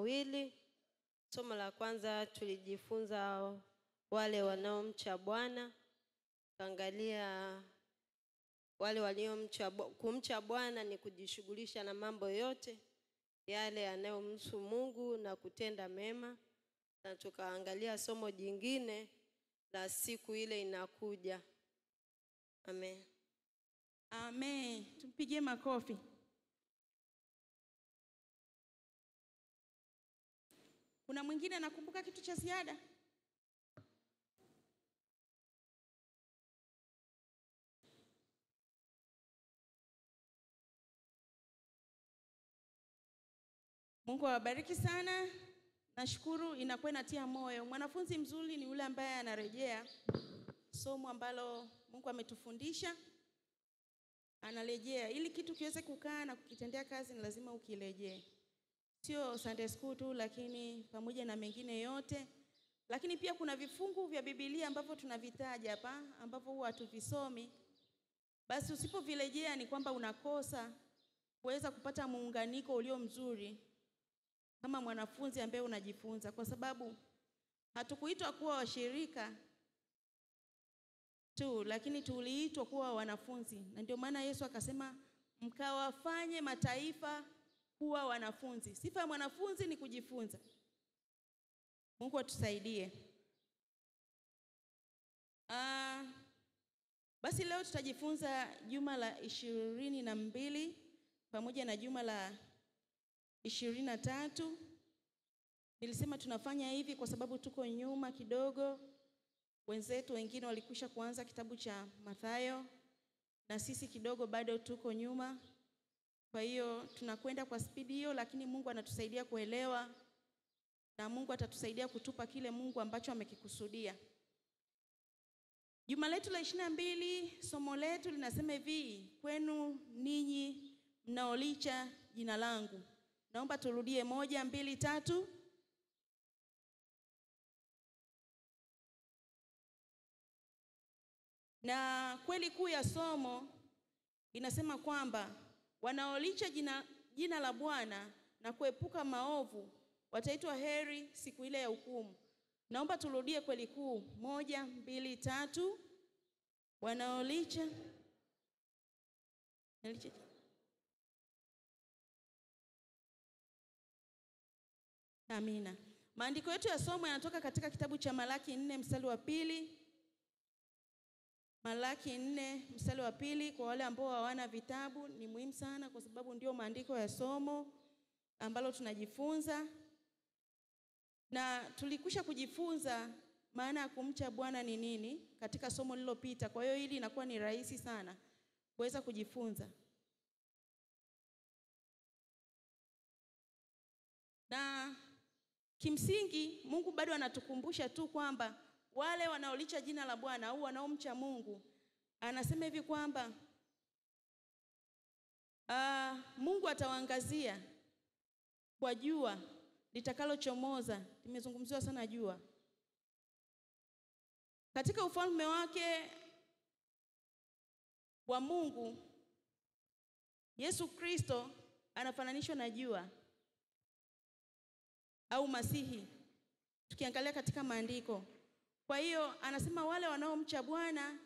mawili. Somo la kwanza tulijifunza wale wanaomcha Bwana. Tuangalia wale kumcha Bwana ni kujishughulisha na mambo yote yale yanayomhusu Mungu na kutenda mema. Na tukaangalia somo jingine la siku ile inakuja. Amen. Amen. Tumpigie makofi. Kuna mwingine anakumbuka kitu cha ziada? Mungu awabariki sana. Nashukuru, inakuwa inatia moyo. Mwanafunzi mzuri ni yule ambaye anarejea somo ambalo Mungu ametufundisha. Anarejea ili kitu kiweze kukaa na kukitendea kazi, ni lazima ukirejee. Sio Sunday school tu, lakini pamoja na mengine yote. Lakini pia kuna vifungu vya Biblia ambavyo tunavitaja hapa ambavyo huwa hatuvisomi. Basi usipovirejea ni kwamba unakosa kuweza kupata muunganiko ulio mzuri kama mwanafunzi ambaye unajifunza, kwa sababu hatukuitwa kuwa washirika tu, lakini tuliitwa kuwa wanafunzi. Na ndio maana Yesu akasema mkawafanye mataifa kuwa wanafunzi. Sifa ya mwanafunzi ni kujifunza. Mungu atusaidie. Basi leo tutajifunza juma la 22 pamoja na juma la 23. Nilisema tunafanya hivi kwa sababu tuko nyuma kidogo. Wenzetu wengine walikwisha kuanza kitabu cha Mathayo na sisi kidogo bado tuko nyuma. Kwa hiyo tunakwenda kwa spidi hiyo, lakini Mungu anatusaidia kuelewa na Mungu atatusaidia kutupa kile Mungu ambacho amekikusudia. Juma letu la 22, somo letu linasema hivi: kwenu ninyi mnaolicha jina langu. Naomba turudie 1, 2, 3. Na kweli kuu ya somo inasema kwamba wanaolicha jina la Bwana na kuepuka maovu wataitwa heri siku ile ya hukumu. Naomba turudie kweli kuu 1, 2, 3. Wanaolicha. Amina. Maandiko yetu ya somo yanatoka katika kitabu cha Malaki 4 mstari wa 2. Malaki 4 mstari wa 2. Kwa wale ambao hawana vitabu ni muhimu sana, kwa sababu ndio maandiko ya somo ambalo tunajifunza. Na tulikwisha kujifunza maana ya kumcha Bwana ni nini katika somo lililopita. Kwa hiyo hili inakuwa ni rahisi sana kuweza kujifunza. Na kimsingi Mungu bado anatukumbusha tu kwamba wale wanaolicha jina la Bwana au wanaomcha Mungu, anasema hivi kwamba Mungu atawaangazia kwa jua litakalochomoza. Tumezungumziwa sana jua. Katika ufalme wake wa Mungu, Yesu Kristo anafananishwa na jua au Masihi, tukiangalia katika maandiko. Kwa hiyo anasema wale wanaomcha Bwana,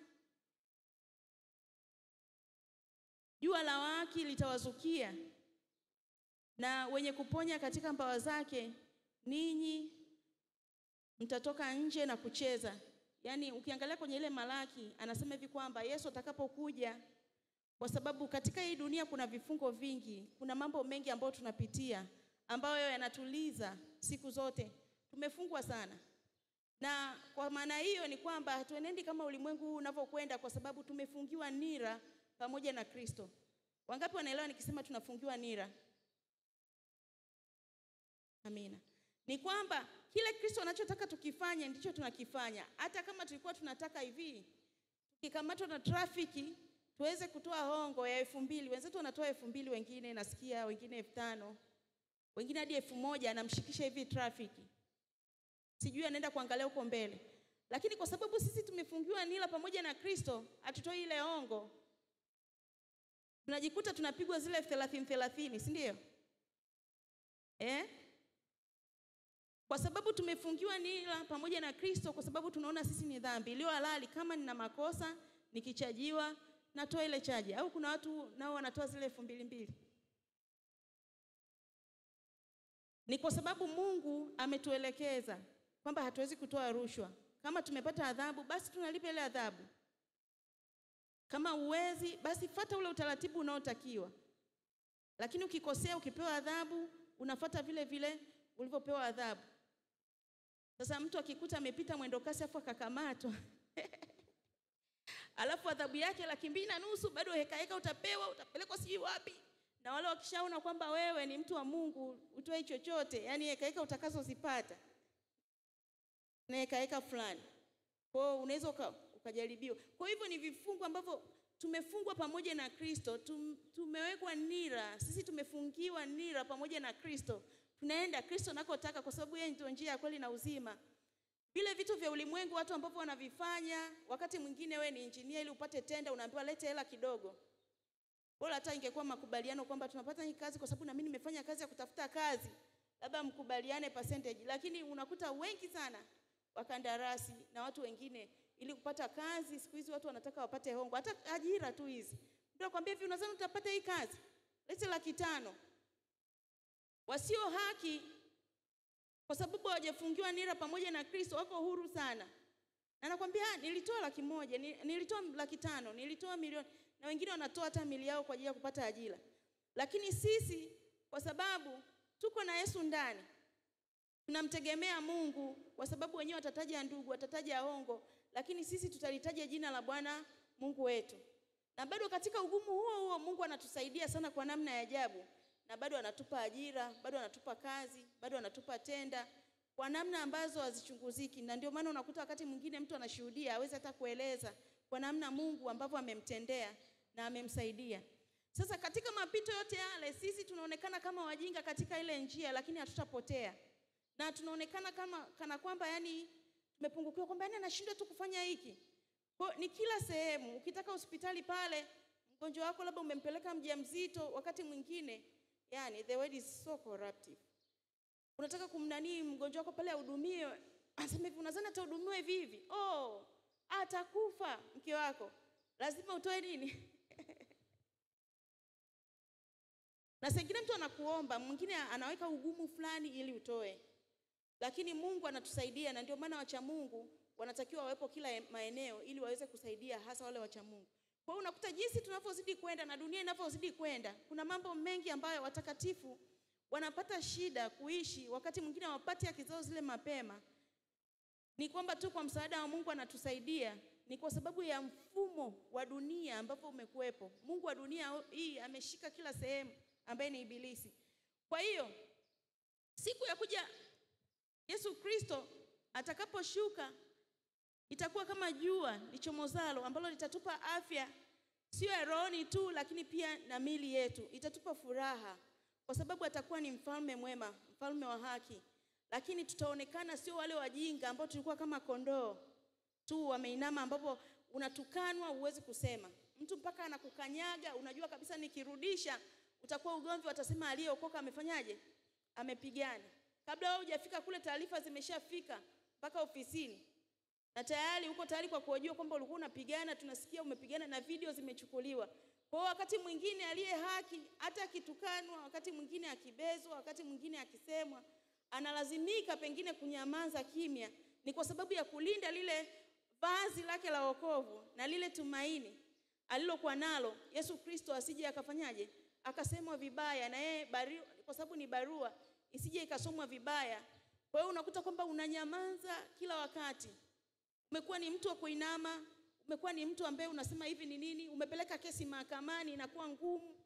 jua la waki litawazukia, na wenye kuponya katika mbawa zake ninyi mtatoka nje na kucheza. Yaani ukiangalia kwenye ile Malaki anasema hivi kwamba Yesu atakapokuja, kwa sababu katika hii dunia kuna vifungo vingi, kuna mambo mengi ambayo tunapitia ambayo yanatuliza siku zote. Tumefungwa sana. Na kwa maana hiyo ni kwamba hatuenendi kama ulimwengu huu unavyokwenda, kwa sababu tumefungiwa nira pamoja na Kristo. Wangapi wanaelewa nikisema tunafungiwa nira? Amina. Ni kwamba kile Kristo anachotaka tukifanye ndicho tunakifanya. Hata kama tulikuwa tunataka hivi, tukikamatwa na trafiki tuweze kutoa hongo ya 2000, wenzetu wanatoa 2000, wengine nasikia wengine 5000, wengine hadi 1000, anamshikisha hivi trafiki. Sijui anaenda kuangalia huko mbele. Lakini kwa sababu sisi tumefungiwa nira pamoja na Kristo, hatutoi ile hongo. Tunajikuta tunapigwa zile 30, si ndio? Kwa sababu tumefungiwa nira pamoja na Kristo, kwa sababu tunaona sisi ni dhambi iliyo halali. Kama nina makosa nikichajiwa natoa ile chaji, au kuna watu nao wanatoa zile 2,200. Ni kwa sababu Mungu ametuelekeza kwamba hatuwezi kutoa rushwa. Kama tumepata adhabu, basi tunalipa ile adhabu. Kama uwezi, basi fuata ule utaratibu unaotakiwa. Lakini ukikosea, ukipewa adhabu, unafuata vile vile ulivyopewa adhabu. Sasa mtu akikuta amepita mwendo kasi afu akakamatwa alafu adhabu yake 2,500, bado heka utapewa, utapelekwa sijui wapi. Na wale wakishaona kwamba wewe ni mtu wa Mungu, utoe chochote, yani heka utakazozipata na heka fulani, kwa hiyo unaweza ukajaribiwa. Kwa hivyo ni vifungo ambavyo tumefungwa pamoja na Kristo, tumewekwa nira, sisi tumefungiwa nira pamoja na Kristo. Tunaenda Kristo nakotaka kwa sababu yeye ndio njia ya kweli na uzima. Vile vitu vya ulimwengu watu ambao wanavifanya, wakati mwingine wewe ni engineer, ili upate tenda unaambiwa lete hela kidogo. Bora hata ingekuwa makubaliano kwamba tunapata hii kazi kwa sababu na mimi nimefanya kazi ya kutafuta kazi, labda mkubaliane percentage. Lakini unakuta wengi sana wakandarasi na watu wengine, ili kupata kazi siku hizi watu wanataka wapate hongo. Hata ajira tu hizi, ndio nakwambia hivi, unadhani utapata hii kazi, lete 500,000. Wasio haki, kwa sababu hawajafungiwa nira pamoja na Kristo, wako huru sana. Na nakwambia nilitoa 100,000, nilitoa 500,000, nilitoa milioni, na wengine wanatoa hata milioni yao kwa ajili ya kupata ajira. Lakini sisi kwa sababu tuko na Yesu ndani, tunamtegemea Mungu, kwa sababu wenyewe watataja ndugu, watataja hongo, lakini sisi tutalitaja jina la Bwana Mungu wetu. Na bado katika ugumu huo Mungu anatusaidia sana kwa namna ya ajabu. Na bado anatupa ajira, bado anatupa kazi, bado anatupa tenda kwa namna ambazo hazichunguziki. Na ndio maana unakuta wakati mwingine mtu anashuhudia hawezi hata kueleza kwa namna Mungu ambavyo amemtendea na amemsaidia. Sasa katika mapito yote yale sisi tunaonekana kama wajinga katika ile njia, lakini hatutapotea. Na tunaonekana kana kwamba yani tumepungukiwa, kwamba yani anashindwa tu kufanya hiki. Kwa ni kila sehemu. Ukitaka hospitali pale, mgonjwa wako labda umempeleka mjamzito, wakati mwingine yani the word is so corruptive. Unataka kumnani mgonjwa wako pale ahudumiwe, anasema hivi, unadhani atahudumiwa hivi? Oh, atakufa mke wako. Lazima utoe nini? Na sengine mtu anakuomba, mwingine anaweka ugumu fulani ili utoe. Lakini Mungu anatusaidia, na ndio maana wacha Mungu wanatakiwa wawepo kila maeneo ili waweze kusaidia, hasa wale wacha Mungu. Kwa hiyo unakuta jinsi tunavyozidi kwenda na dunia inavyozidi kwenda, kuna mambo mengi ambayo watakatifu wanapata shida kuishi, wakati mwingine hawapati haki zao zile mapema. Ni kwamba tu kwa msaada wa Mungu anatusaidia, ni kwa sababu ya mfumo wa dunia ambapo umekuepo. Mungu wa dunia hii ameshika kila sehemu, ambaye ni ibilisi. Kwa hiyo siku ya kuja Yesu Kristo atakaposhuka, itakuwa kama jua lichomozalo ambalo litatupa afya, sio ya rohoni tu, lakini pia na miili yetu. Itatupa furaha kwa sababu atakuwa ni mfalme mwema, mfalme wa haki. Lakini tutaonekana sio wale wajinga ambao tulikuwa kama kondoo tu wameinama, ambapo unatukanwa uwezi kusema. Mtu mpaka anakukanyaga, unajua kabisa nikirudisha utakuwa ugomvi, watasema aliyeokoka amefanyaje? Amepigana. Kabla wewe hujafika kule, taarifa zimeshafika mpaka ofisini. Na tayari uko tayari kwa kuojua kwamba ulikuwa unapigana, tunasikia umepigana na video zimechukuliwa. Kwa wakati mwingine aliye haki hata akitukanwa, wakati mwingine akibezwa, wakati mwingine akisemwa, analazimika pengine kunyamaza kimya, ni kwa sababu ya kulinda lile vazi lake la wokovu na lile tumaini alilokuwa nalo. Yesu Kristo asije akafanyaje? Akasemwa vibaya, na yeye kwa sababu ni barua isije ikasomwa vibaya. Kwa hiyo unakuta kwamba unanyamaza kila wakati. Umekuwa ni mtu wa kuinama, umekuwa ni mtu ambaye unasema hivi ni nini, umepeleka kesi mahakamani inakuwa ngumu.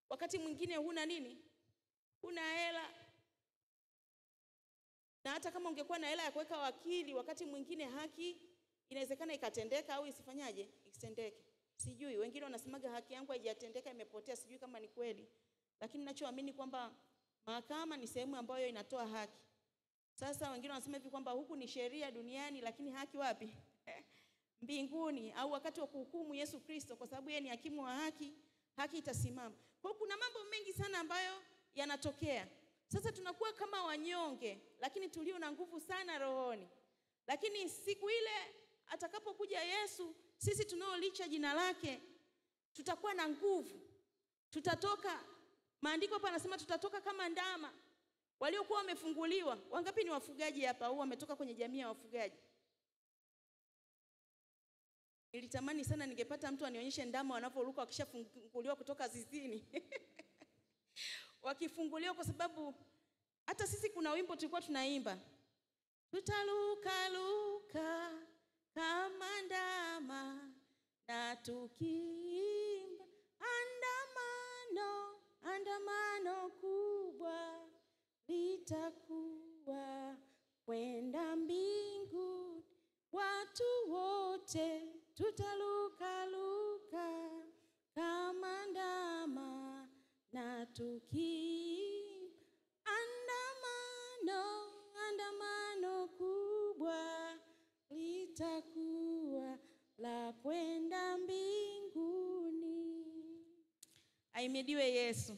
Wakati mwingine huna nini? Huna hela. Na hata kama ungekuwa na hela ya kuweka wakili, wakati mwingine haki inawezekana ikatendeka au isifanyaje? Isitendeke. Sijui, wengine wanasemaga haki yangu haijatendeka, imepotea, sijui kama ni kweli. Lakini ninachoamini kwamba mahakama ni sehemu ambayo inatoa haki. Sasa wengine wanasema hivi kwamba huku ni sheria duniani, lakini haki wapi? Mbinguni, au wakati wa kuhukumu Yesu Kristo, kwa sababu yeye ni hakimu wa haki, haki itasimama. Kwa kuna mambo mengi sana ambayo yanatokea. Sasa tunakuwa kama wanyonge, lakini tulio na nguvu sana rohoni. Lakini siku ile atakapokuja Yesu, sisi tunaolicha jina lake, tutakuwa na nguvu. Tutatoka, maandiko hapa yanasema tutatoka kama ndama waliokuwa wamefunguliwa. Wangapi ni wafugaji hapa au wametoka kwenye jamii ya wafugaji? Nilitamani sana ningepata mtu anionyeshe ndama wanaporuka wakishafunguliwa kutoka zizini. Wakifunguliwa, kwa sababu hata sisi kuna wimbo tulikuwa tunaimba, tutaluka luka kama ndama na tukiimba andamano, andamano kubwa litakuwa kwenda mbingu, watu wote tutaluka luka kama ndama na tukiimba andamano, andamano kubwa litakuwa la kwenda mbinguni. Ahimidiwe Yesu.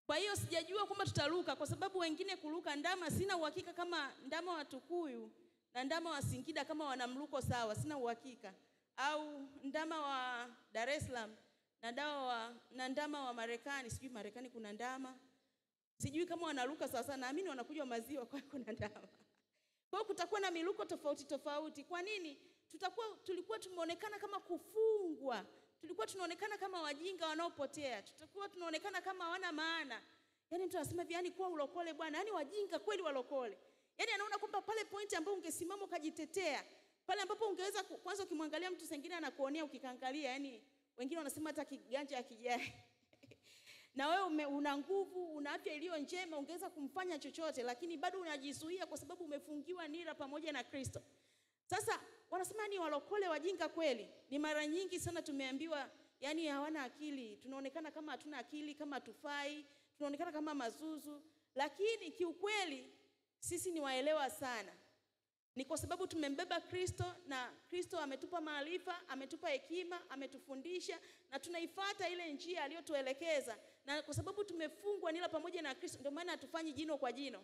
Kwa hiyo sijajua kwamba tutaruka, kwa sababu wengine kuruka ndama sina uhakika kama ndama wa Tukuyu na ndama wa Singida kama wanamruko sawa, sina uhakika. Au ndama wa Dar es Salaam na ndama wa Marekani, sijui Marekani kuna ndama, sijui kama wanaruka sawa. Naamini wanakunywa maziwa, kwa kuna ndama. Kwa hiyo kutakuwa na miluko tofauti tofauti. Kwa nini? Tulikuwa tumeonekana kama kufungwa. Tulikuwa tunaonekana kama wajinga wanaopotea. Tutakuwa tunaonekana kama hawana maana. Yaani mtu anasema yani kuwa ulokole bwana, yani wajinga kweli walokole. Yaani anaona kwamba pale point ambapo ungesimama ukajitetea, pale ambapo ungeweza kwanza ukimwangalia mtu mwingine anakuonea ukikaangalia, yani wengine wanasema hata kiganja hakijai. Na wewe una nguvu, una afya iliyo njema, ungeweza kumfanya chochote, lakini bado unajizuia kwa sababu umefungiwa nira pamoja na Kristo. Sasa wanasema ni walokole wajinga kweli. Ni mara nyingi sana tumeambiwa yani hawana akili. Tunaonekana kama hatuna akili, kama hatufai, tunaonekana kama mazuzu, lakini kiukweli sisi ni waelewa sana. Ni kwa sababu tumembeba Kristo, na Kristo ametupa maarifa, ametupa hekima, ametufundisha, na tunaifuata ile njia aliyotuelekeza. Na kwa sababu tumefungwa nila pamoja na Kristo, ndio maana hatufanyi jino kwa jino.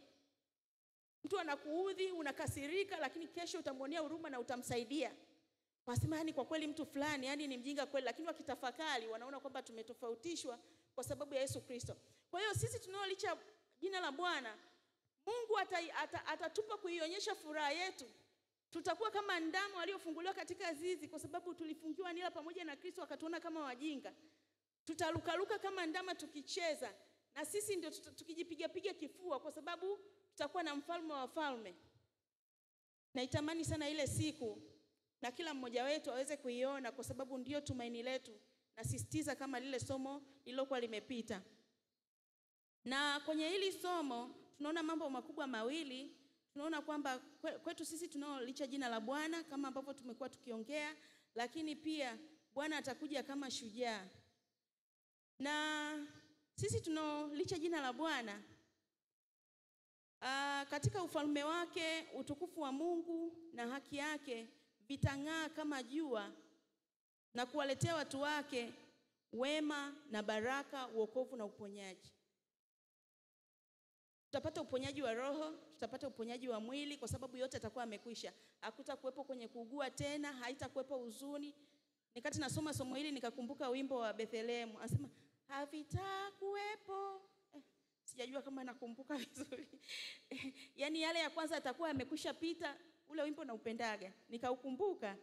Mtu anakuudhi, unakasirika, lakini kesho utamwonea huruma na utamsaidia. Wasema yani kwa kweli mtu fulani yani ni mjinga kweli, lakini wakitafakari wanaona kwamba tumetofautishwa kwa sababu ya Yesu Kristo. Kwa hiyo sisi tunaolicha jina la Bwana, Mungu atatupa kuionyesha furaha yetu. Tutakuwa kama ndama waliofunguliwa katika zizi, kwa sababu tulifungiwa nila pamoja na Kristo akatuona kama wajinga. Tutalukaluka kama ndama tukicheza, na sisi ndio tukijipiga kifua, kwa sababu tutakuwa na mfalme wa wafalme. Naitamani sana ile siku na kila mmoja wetu aweze kuiona, kwa sababu ndio tumaini letu. Nasisitiza kama lile somo lilokuwa limepita. Na kwenye hili somo tunaona mambo makubwa mawili. Tunaona kwamba kwetu sisi tunaolicha jina la Bwana kama ambavyo tumekuwa tukiongea, lakini pia Bwana atakuja kama shujaa. Na sisi tunaolicha jina la Bwana, katika ufalme wake, utukufu wa Mungu na haki yake vitang'aa kama jua, na kuwaletea watu wake wema na baraka, wokovu na uponyaji. Tutapata uponyaji wa roho, tutapata uponyaji wa mwili, kwa sababu yote atakuwa amekwisha. Hakutakuwepo kwenye kuugua tena, haitakuwepo huzuni. Nikati nasoma somo hili nikakumbuka wimbo wa Bethlehem. Anasema havitakuwepo. Sijajua kama nakumbuka vizuri. Yaani yale ya kwanza atakuwa amekwisha pita. Ule wimbo na upendaga. Nikaukumbuka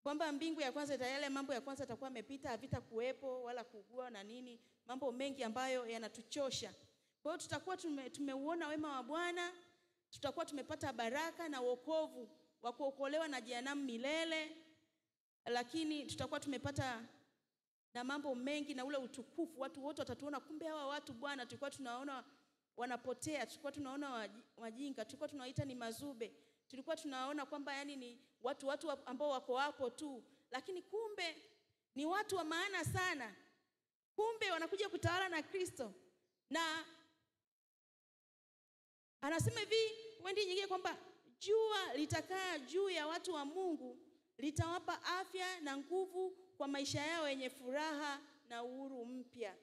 kwamba mbingu ya kwanza yale mambo ya kwanza atakuwa amepita, havitakuwepo wala kuugua na nini, mambo mengi ambayo yanatuchosha. Kwa hiyo tutakuwa tumeuona wema wa Bwana, tutakuwa tumepata baraka na wokovu wa kuokolewa na jehanamu milele, lakini tutakuwa tumepata na mambo mengi na ule utukufu. Watu wote watatuona kumbe hawa watu Bwana tulikuwa tunaona wanapotea, tulikuwa tunaona wajinga, tulikuwa tunawaita ni mazube, tulikuwa tunaona kwamba yani ni watu ambao wako hapo tu, lakini kumbe ni watu wa maana sana. Kumbe wanakuja kutawala na Kristo. Na anasema hivi wendi nyingine kwamba jua litakaa juu ya watu wa Mungu, litawapa afya na nguvu kwa maisha yao yenye furaha na uhuru mpya.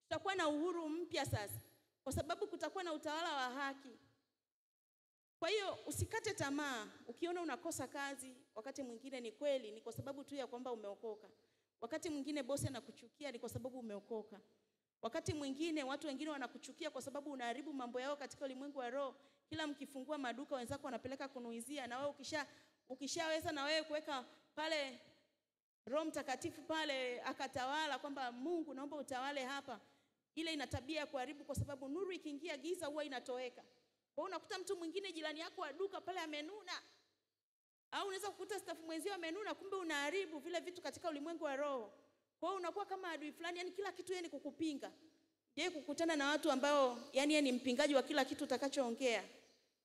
Tutakuwa na uhuru mpya sasa. kwa sababu kutakuwa na utawala wa haki. Kwa hiyo usikate tamaa. Ukiona unakosa kazi, wakati mwingine ni kweli ni kwa sababu tu ya kwamba umeokoka. Wakati mwingine bosi anakuchukia ni kwa sababu umeokoka. Wakati mwingine watu wengine wanakuchukia kwa sababu unaharibu mambo yao katika ulimwengu wa roho. Kila mkifungua maduka wenzako wanapeleka kunuizia, na wewe ukishaweza na wewe kuweka pale Roho Mtakatifu pale akatawala kwamba Mungu naomba utawale hapa, ile ina tabia ya kuharibu, kwa sababu nuru ikiingia giza huwa inatoweka. Kwa hiyo unakuta mtu mwingine jirani yako wa duka pale amenuna, au unaweza kukuta staff mwenzio amenuna, kumbe unaharibu vile vitu katika ulimwengu wa roho. Kwa hiyo unakuwa kama adui fulani, yani kila kitu yeye ni kukupinga. Je, kukutana na watu ambao yani yeye ni mpingaji wa kila kitu utakachoongea.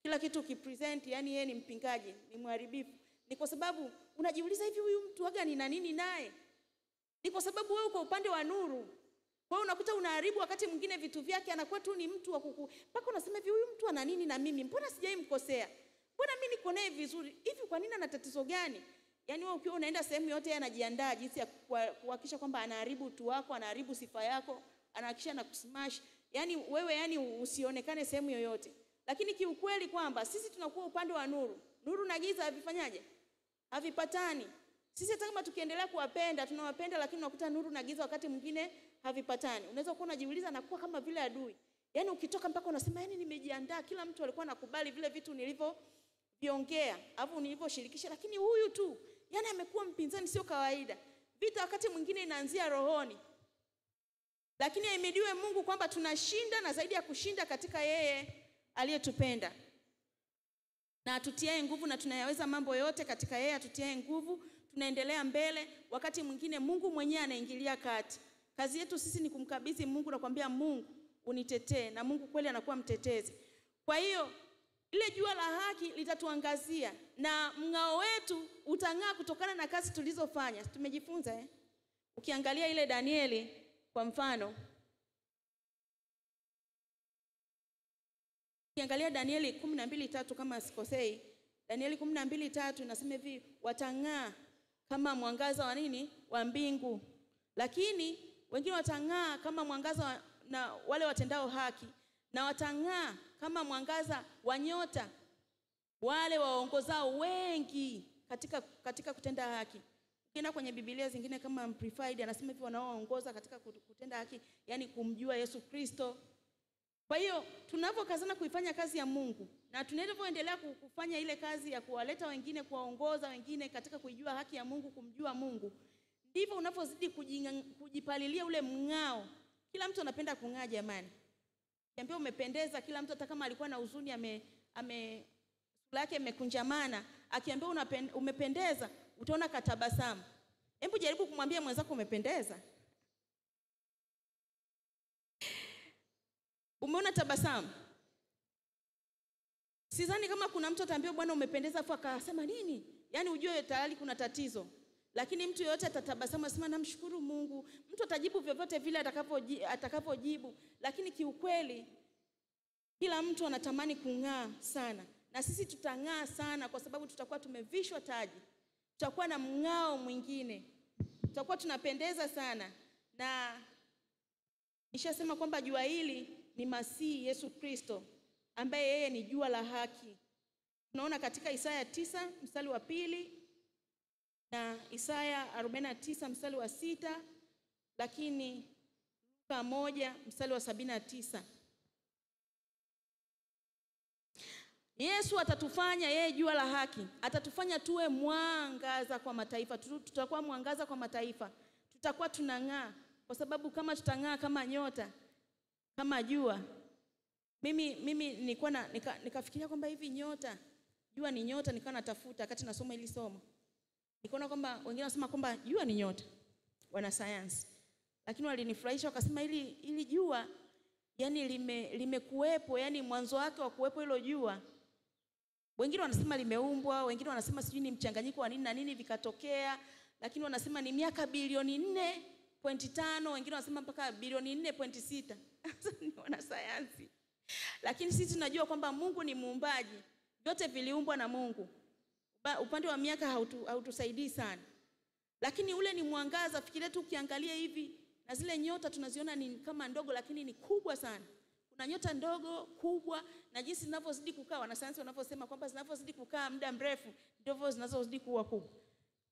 Kila kitu ukipresent yani yeye ni mpingaji, ni mharibifu. Ni kwa sababu unajiuliza hivi huyu mtu waga ni nini naye? Ni kwa sababu wewe uko upande wa nuru. Kwa hiyo unakuta unaharibu wakati mwingine vitu vyake, anakuwa tu ni mtu wa mpaka unasema hivi huyu mtu ana nini na mimi? Mbona sijaimkosea? Mbona mimi niko naye vizuri? Hivi kwa nini ana tatizo gani? Yaani wewe ukiwa unaenda sehemu yote yeye anajiandaa jinsi ya kuhakikisha kwamba anaharibu utu wako, anaharibu sifa yako, anahakikisha na kusmash. Yaani wewe yani usionekane sehemu yoyote. Lakini kiukweli kwamba sisi tunakuwa upande wa nuru. Nuru na giza havifanyaje? Havipatani. Sisi hata kama tukiendelea kuwapenda, tunawapenda, lakini unakuta nuru na giza wakati mwingine havipatani. Unaweza kuwa unajiuliza na kuwa kama vile adui. Yaani ukitoka mpaka unasema yani nimejiandaa, kila mtu alikuwa anakubali vile vitu nilivyoviongea, au nilivyoshirikisha, lakini huyu tu yani amekuwa mpinzani sio kawaida. Vita wakati mwingine inaanzia rohoni. Lakini ahimidiwe Mungu kwamba tunashinda, na zaidi ya kushinda katika yeye aliyetupenda. Na atutiae nguvu, na tunayaweza mambo yote katika yeye atutiae nguvu. Tunaendelea mbele. Wakati mwingine Mungu mwenyewe anaingilia kati. Kazi yetu sisi ni kumkabidhi Mungu na kumwambia Mungu unitetee, na Mungu kweli anakuwa mtetezi. Kwa hiyo ile jua la haki litatuangazia, na mng'ao wetu utang'aa kutokana na kazi tulizofanya. Tumejifunza Ukiangalia ile Danieli kwa mfano, ukiangalia Danieli 12:3 kama sikosei, Danieli 12:3 inasema hivi, watang'aa kama mwangaza wa nini? Wa mbingu. Lakini wengine watang'aa kama mwangaza na wale watendao haki, na watang'aa kama mwangaza wa nyota wale waongozao wengi katika kutenda haki. Ukienda kwenye Biblia zingine kama Amplified anasema hivi, wanaoongoza katika kutenda haki, yani kumjua Yesu Kristo. Kwa hiyo tunapokazana kuifanya kazi ya Mungu, na tunavyoendelea kufanya ile kazi ya kuwaleta wengine, kuwaongoza wengine katika kuijua haki ya Mungu, kumjua Mungu, ndivyo unapozidi kujipalilia ule mng'ao. Kila mtu anapenda kung'aa jamani. Kiambia umependeza, kila mtu hata kama alikuwa na huzuni sura yake imekunjamana, akiambia umependeza, utaona katabasamu. Hebu jaribu kumwambia mwenzako umependeza. Umeona tabasamu? Sidhani kama kuna mtu ataambia bwana umependeza afu akasema nini? Yaani ujue tayari kuna tatizo. Lakini mtu yote atatabasamu asema namshukuru Mungu. Mtu atajibu vyovyote vile atakapojibu, lakini kiukweli kila mtu anatamani kung'aa sana. Na sisi tutang'aa sana kwa sababu tutakuwa tumevishwa taji. Tutakuwa na mng'ao mwingine. Tutakuwa tunapendeza sana. Na nishasema kwamba jua hili ni Masihi Yesu Kristo, ambaye yeye ni jua la haki. Tunaona katika Isaya 9:2 na Isaya 49:6, lakini Luka 1:79. Yesu atatufanya yeye jua la haki, atatufanya tuwe mwangaza kwa mataifa. Tutakuwa mwangaza kwa mataifa. Tutakuwa tunang'aa kwa sababu kama tutang'aa kama nyota, kama jua. Mimi nilikuwa nikafikiria kwamba hivi nyota, jua ni nyota, nikawa natafuta wakati nasoma hili somo. Nikaona kwamba wengine wanasema kwamba jua ni nyota, wana science. Lakini walinifurahisha wakasema ili jua yani limekuwepo, yani mwanzo wake wa kuwepo hilo jua. Wengine wanasema limeumbwa, wengine wanasema sijui ni mchanganyiko wa nini na nini vikatokea, lakini wanasema ni miaka bilioni 4.5, wengine wanasema mpaka bilioni 4.6. Ni wana sayansi. Lakini sisi tunajua kwamba Mungu ni muumbaji. Vyote viliumbwa na Mungu. Upande wa miaka hautusaidii sana. Lakini ule ni mwangaza. Fikiria tu ukiangalia hivi, na zile nyota tunaziona ni kama ndogo lakini ni kubwa sana. Kuna nyota ndogo, kubwa, na jinsi zinavyozidi kukaa, wanasayansi wanavyosema kwamba zinavyozidi kukaa muda mrefu ndivyo zinazozidi kuwa kubwa.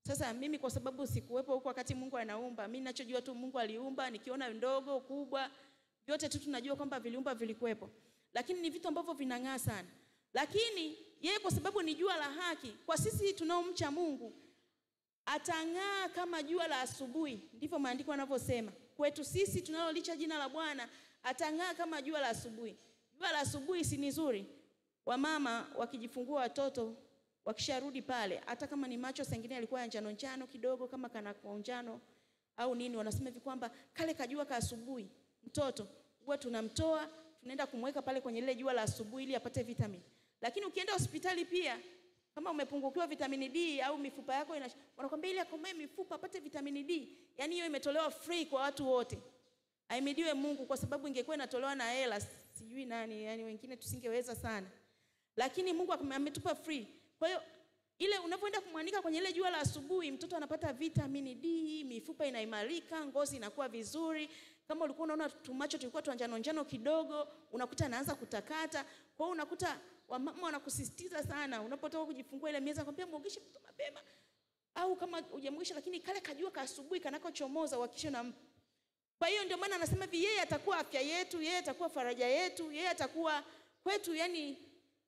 Sasa mimi kwa sababu sikuwepo huko wakati Mungu anaumba, mimi ninachojua tu Mungu aliumba, nikiona ndogo, kubwa, vyote tu tunajua kwamba viliumba vilikuwepo. Lakini ni vitu ambavyo vinang'aa sana. Lakini yeye kwa sababu ni jua la haki, kwa sisi tunaomcha Mungu, atang'aa kama jua la asubuhi. Ndivyo maandiko yanavyosema. Kwetu sisi tunalolicha jina la Bwana, atang'aa kama jua la asubuhi. Jua la asubuhi si nzuri. Wamama wakijifungua watoto, wakisharudi pale, hata kama ni macho sengine alikuwa ya njano kidogo, kama kana kwa njano au nini, wanasema hivi kwamba kale kajua ka asubuhi mtoto huwa tunamtoa, tunaenda kumweka pale kwenye ile jua la asubuhi ili apate vitamini. Lakini ukienda hospitali pia, kama umepungukiwa vitamini D au mifupa yako wanakuambia ile akomae mifupa apate vitamini D. Yaani hiyo imetolewa free kwa watu wote. Ahimidiwe Mungu, kwa sababu ingekuwa inatolewa na hela sijui nani, yani wengine tusingeweza sana. Lakini Mungu ametupa free. Kwa hiyo ile unapoenda kumwanika kwenye ile jua la asubuhi, mtoto anapata vitamini D, mifupa inaimarika, ngozi inakuwa vizuri. Kama ulikuwa unaona tumacho tulikuwa tuanjano kidogo, unakuta anaanza kutakata. Kwa hiyo unakuta wamama wanakusisitiza sana unapotoka kujifungua ile miezi, akwambia muogeshe mtoto mapema. Au kama hujamuogesha, lakini kale kajua ka asubuhi kanakochomoza uhakikishe na. Kwa hiyo ndio maana anasema hivi, yeye atakuwa afya yetu, yeye atakuwa faraja yetu, yeye atakuwa kwetu, yani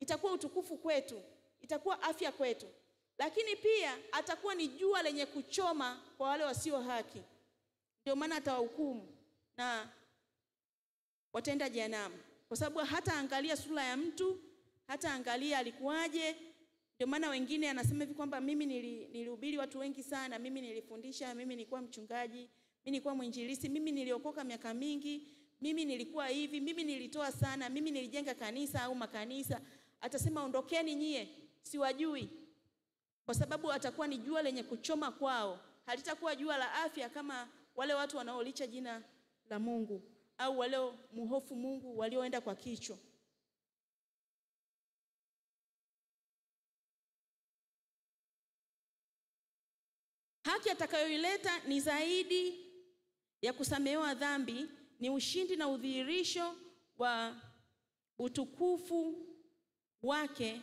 itakuwa utukufu kwetu, itakuwa afya kwetu. Lakini pia atakuwa ni jua lenye kuchoma kwa wale wasio haki. Ndio maana atawahukumu na watenda jehanamu, kwa sababu hata angalia sura ya mtu, hata angalia alikuwaje. Ndio maana wengine anasema hivi kwamba mimi nilihubiri watu wengi sana, mimi nilifundisha, mimi nilikuwa mchungaji, mimi nilikuwa mwinjilisti, mimi niliokoka miaka mingi, mimi nilikuwa hivi, mimi nilitoa sana, mimi nilijenga kanisa au makanisa. Atasema ondokeni nyie, siwajui. Kwa sababu atakuwa ni jua lenye kuchoma kwao. Halitakuwa jua la afya kama wale watu wanaolicha jina la Mungu au wale muhofu Mungu walioenda kwa kichwa. Haki atakayoileta ni zaidi ya kusamehewa dhambi, ni ushindi na udhihirisho wa utukufu wake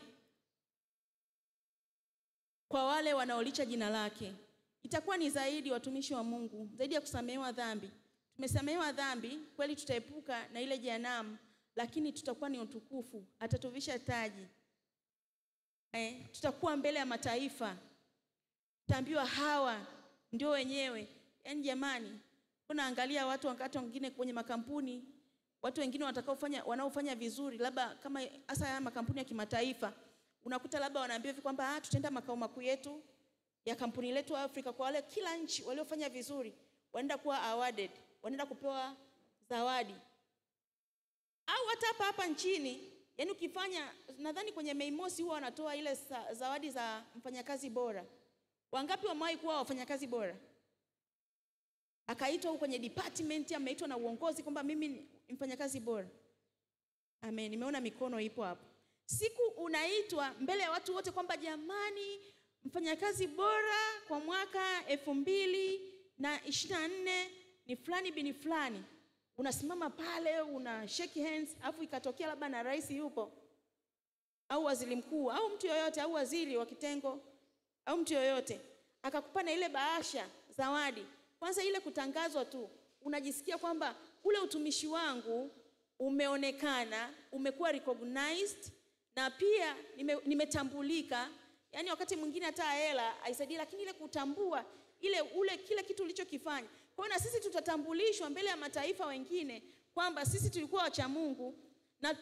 kwa wale wanaolicha jina lake. Itakuwa ni zaidi, watumishi wa Mungu, zaidi ya kusamehewa dhambi. Tumesamehewa dhambi, kweli tutaepuka na ile jehanamu, lakini tutakuwa ni utukufu, atatuvisha taji. Tutakuwa mbele ya mataifa. Tutaambiwa hawa ndio wenyewe. Yaani jamani, unaangalia watu wakati wengine kwenye makampuni, watu wengine wanaofanya vizuri, labda kama hasa ya makampuni ya kimataifa, unakuta labda wanaambiwa hivi kwamba tutaenda makao makuu yetu ya kampuni letu Afrika, kwa wale kila nchi waliofanya vizuri wanaenda kuwa awarded, wanaenda kupewa zawadi. Au hata hapa nchini, yani ukifanya, nadhani kwenye Mei Mosi huwa wanatoa ile zawadi za mfanyakazi bora. Wangapi wamewahi kuwa wafanyakazi bora? Akaitwa kwenye department, ameitwa na uongozi kwamba mimi ni mfanyakazi bora. Amen, nimeona mikono ipo hapo. Siku unaitwa mbele ya watu wote kwamba jamani, mfanyakazi bora kwa mwaka 2024 ni fulani bin fulani. Unasimama pale, una shake hands, afu ikatokea labda na rais yupo, au waziri mkuu, au mtu yoyote, au waziri wa kitengo, au mtu yoyote, akakupa na ile bahasha zawadi. Kwanza ile kutangazwa tu, unajisikia kwamba ule utumishi wangu umeonekana, umekuwa recognized, na pia nimetambulika. Yaani wakati mwingine hata hela haisaidii, lakini ile kutambua kile kitu ulichokifanya. Kwa hiyo na sisi tutatambulishwa mbele ya mataifa wengine kwamba sisi tulikuwa wacha Mungu, na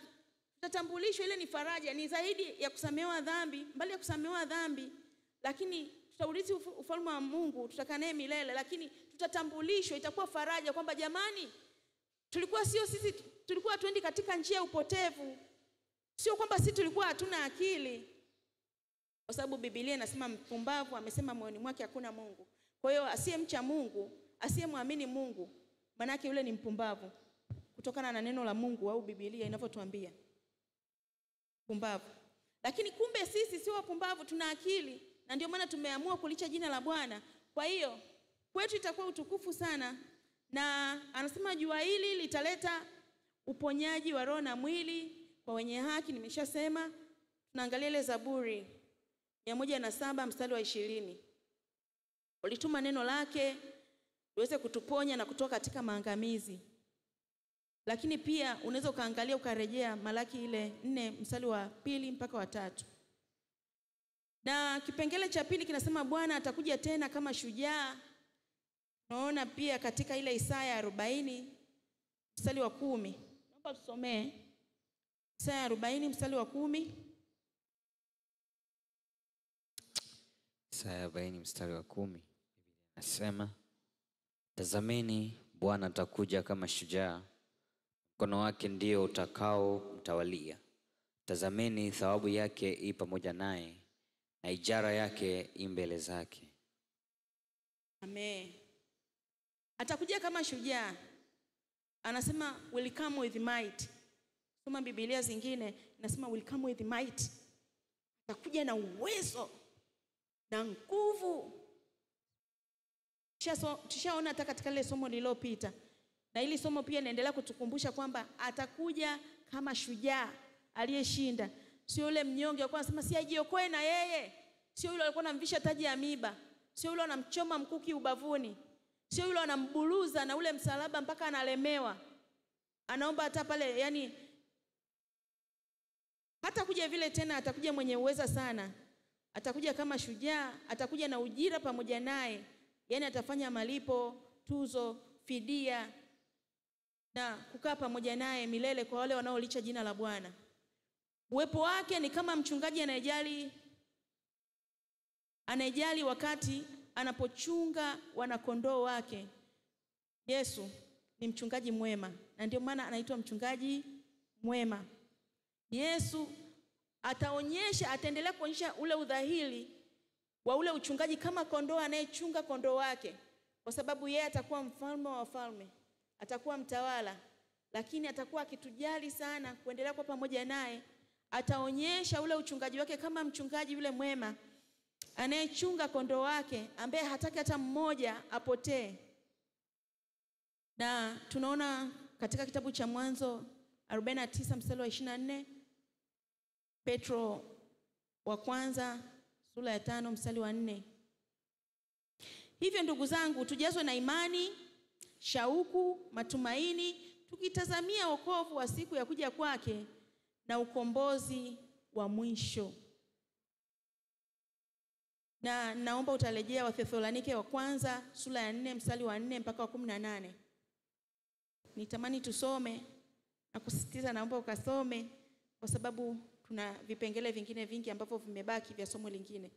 tutatambulishwa. Ile ni faraja, ni zaidi ya kusamehewa dhambi, mbali ya kusamehewa dhambi, lakini tutaurithi ufalme wa Mungu, tutakaa naye milele. Lakini tutatambulishwa, itakuwa faraja kwamba jamani, sisi tulikuwa tuendi katika njia ya upotevu. Sio kwamba sisi tulikuwa hatuna akili, kwa sababu Biblia inasema mpumbavu amesema moyoni mwake hakuna Mungu. Kwa hiyo asiyemcha Mungu, asiyemwamini Mungu, maana yake yule ni mpumbavu, kutokana na neno la Mungu au Biblia inavyotuambia. Pumbavu. Lakini kumbe sisi sio wapumbavu, tuna akili, na ndio maana tumeamua kulicha jina la Bwana. Kwa hiyo kwetu itakuwa utukufu sana. Na anasema jua hili litaleta uponyaji wa roho na mwili kwa wenye haki nimeshasema. Tunaangalia ile Zaburi 107 mstari wa 20. Ulituma neno lake liweze kutuponya na kutoka katika maangamizi. Lakini pia unaweza ukaangalia ukarejea Malaki ile 4 mstari wa 2 mpaka wa 3. Na kipengele cha pili kinasema Bwana atakuja tena kama shujaa. Naona pia katika ile Isaya 40 mstari wa 10. Naomba tusomee Isaya 40 mstari wa 10. Isaya 40 mstari wa 10. Nasema, tazameni Bwana atakuja kama shujaa, mkono wake ndio utakao mtawalia. Tazameni thawabu yake i pamoja naye, na ijara yake i mbele zake. Amen. Atakuja kama shujaa. Anasema will come with might. Soma Biblia zingine inasema will come with might. Atakuja na uwezo na nguvu. Tushaona hata katika ile somo lililopita. Na hili somo pia linaendelea kutukumbusha kwamba atakuja kama shujaa aliyeshinda. Sio yule mnyonge alikuwa anasema si ajiokoe na yeye. Sio yule alikuwa anamvisha taji ya miiba. Sio yule anamchoma mkuki ubavuni. Sio yule anambuluza na ule msalaba mpaka analemewa. Anaomba hata pale, yani hata kuja vile tena, atakuja mwenye uweza sana. Atakuja kama shujaa, atakuja na ujira pamoja naye. Yani atafanya malipo, tuzo, fidia na kukaa pamoja naye milele kwa wale wanaolicha jina la Bwana. Uwepo wake ni kama mchungaji anayejali wakati anapochunga wanakondoo wake. Yesu ni mchungaji mwema, na ndio maana anaitwa mchungaji mwema. Yesu ataendelea kuonyesha ule udhahiri wa ule uchungaji kama kondoo anayechunga kondoo wake, kwa sababu yeye atakuwa mfalme wa wafalme, atakuwa mtawala, lakini atakuwa akitujali sana kuendelea kwa pamoja naye. Ataonyesha ule uchungaji wake kama mchungaji yule mwema anayechunga kondoo wake, ambaye hataki hata mmoja apotee. Na tunaona katika kitabu cha Mwanzo 49 mstari wa 24, Petro wa kwanza sura ya 5 mstari wa 4. Hivyo ndugu zangu, tujazwe na imani, shauku, matumaini, tukitazamia wokovu wa siku ya kuja kwake na ukombozi wa mwisho. Na naomba utarejea Wathesalonike wa kwanza sura ya 4 mstari wa 4 mpaka wa 18. Nitamani tusome na kusisitiza, naomba ukasome kwa sababu tuna vipengele vingine vingi ambavyo vimebaki vya somo lingine.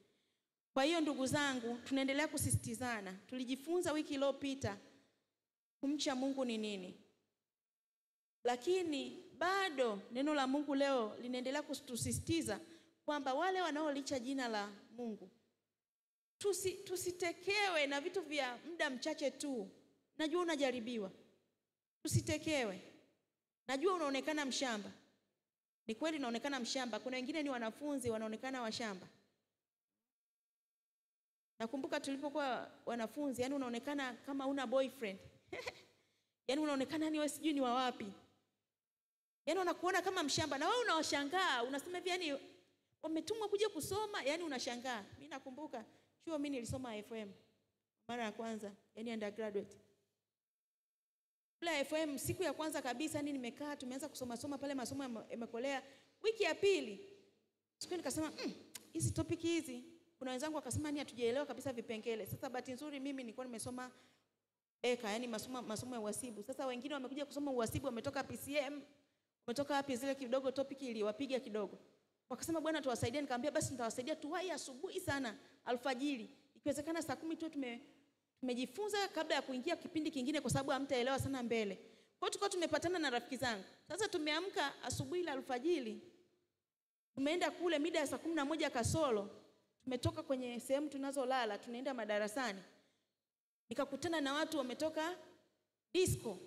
Kwa hiyo ndugu zangu, tunaendelea kusisitizana. Tulijifunza wiki iliyopita kumcha Mungu ni nini. Lakini bado neno la Mungu leo linaendelea kutusisitiza kwamba wale wanaolicha jina la Mungu tusitekewe na vitu vya muda mchache tu. Najua unajaribiwa. Tusitekewe. Najua unaonekana mshamba. Ni kweli unaonekana mshamba. Kuna wengine ni wanafunzi wanaonekana washamba. Nakumbuka tulipokuwa wanafunzi, yani unaonekana kama una boyfriend. Yani unaonekana ni wewe sijui ni wa wapi. Yani wanakuona kama mshamba na wewe unawashangaa, unasema hivi yani wametumwa kuja kusoma, yani unashangaa. Mimi nakumbuka chuo mimi nilisoma FM mara ya kwanza, yani undergraduate. Pale FM siku ya kwanza kabisa yani nimekaa tumeanza kusoma pale masomo yamekolea. Wiki ya pili siku nikasema hizi topic hizi, kuna wenzangu wakasema ni hatujaelewa kabisa vipengele. Sasa bahati nzuri mimi nilikuwa nimesoma yani masomo ya uhasibu. Sasa wengine wamekuja kusoma uhasibu, wametoka PCM, wametoka wapi zile kidogo topic iliwapiga kidogo. Wakasema bwana tuwasaidie, nikamwambia basi nitawasaidia, tuwai asubuhi sana alfajiri. Ikiwezekana saa 10 tu tumejifunza kabla ya kuingia kipindi kingine, kwa sababu hamtaelewa sana mbele. Kwa hiyo tulikuwa tumepatana na rafiki zangu. Sasa tumeamka asubuhi la alfajiri. Tumeenda kule mida ya saa 11 kasoro. Tumetoka kwenye sehemu tunazolala, tunaenda madarasani. Nikakutana na watu wametoka disco.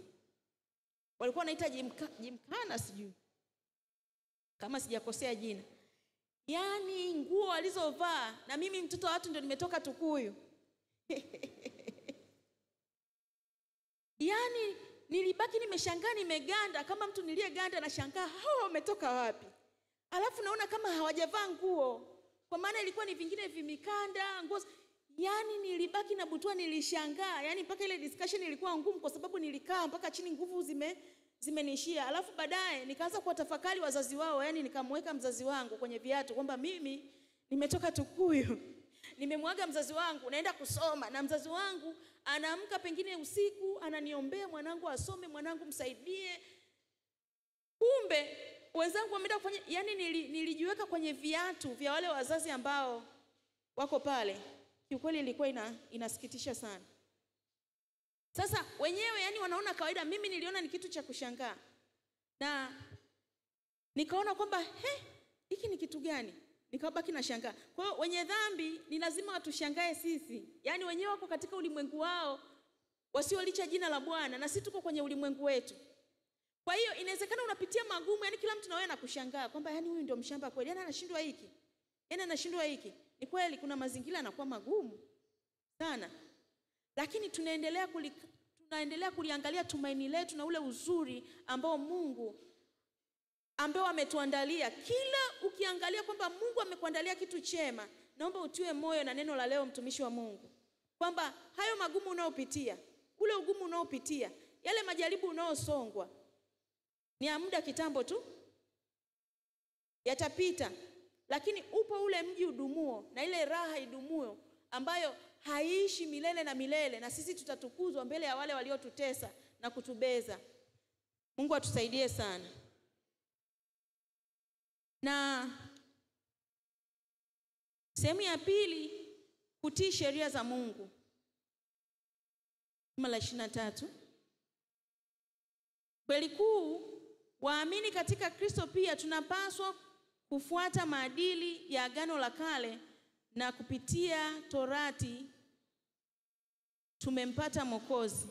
Walikuwa wanaita Jimkana sijui, kama sijakosea jina. Yaani nguo walizovaa, na mimi mtoto wa watu ndio nimetoka Tukuyu. Yaani nilibaki nimeshangaa, nimeganda kama mtu niliyeganda, na shangaa hao wametoka wapi. Alafu naona kama hawajavaa nguo, kwa maana ilikuwa ni vingine vimikanda, nguo. Yani nilibaki na butwa, nilishangaa. Yani mpaka ile discussion ilikuwa ngumu kwa sababu nilikaa mpaka chini, nguvu zimenishia. Alafu baadaye nikaanza kuwatafakari wazazi wao, yani nikamweka mzazi wangu kwenye viatu kwamba mimi nimetoka Tukuyu, nimemwaga mzazi wangu naenda kusoma, na mzazi wangu anaamka pengine usiku ananiombea mwanangu asome, mwanangu msaidie. Kumbe wenzangu wameenda kufanya, yani nilijiweka kwenye viatu vya wale wazazi ambao wako pale. Kiukweli ilikuwa inasikitisha sana. Sasa wenyewe yani wanaona kawaida, mimi niliona ni kitu cha kushangaa. Na nikaona kwamba hiki ni kitu gani? Nikabaki na shangaa. Kwa hiyo wenye dhambi ni lazima watushangae sisi. Yani wenyewe wako katika ulimwengu wao wasiolicha jina la Bwana, na sisi tuko kwenye ulimwengu wetu. Kwa hiyo inawezekana unapitia magumu, yani kila mtu na wewe anakushangaa kwamba yani huyu ndio mshamba kweli, yani anashindwa hiki. Yani anashindwa hiki. Ni kweli kuna mazingira yanakuwa magumu sana. Lakini tunaendelea kuliangalia tumaini letu na ule uzuri ambao Mungu ametuandalia. Kila ukiangalia kwamba Mungu amekuandalia kitu chema, naomba utiwe moyo na neno la leo, mtumishi wa Mungu, kwamba hayo magumu unaopitia, ule ugumu unaopitia, yale majaribu unaosongwa, ni ya muda kitambo tu, yatapita. Lakini upo ule mji udumuo na ile raha idumuo ambayo haiishi milele na milele, na sisi tutatukuzwa mbele ya wale waliotutesa na kutubeza. Mungu atusaidie sana. Na sehemu ya pili, kutii sheria za Mungu. Somo la 23. Kweli kuu, waamini katika Kristo pia tunapaswa kufuata maadili ya Agano la Kale, na kupitia Torati tumempata Mwokozi.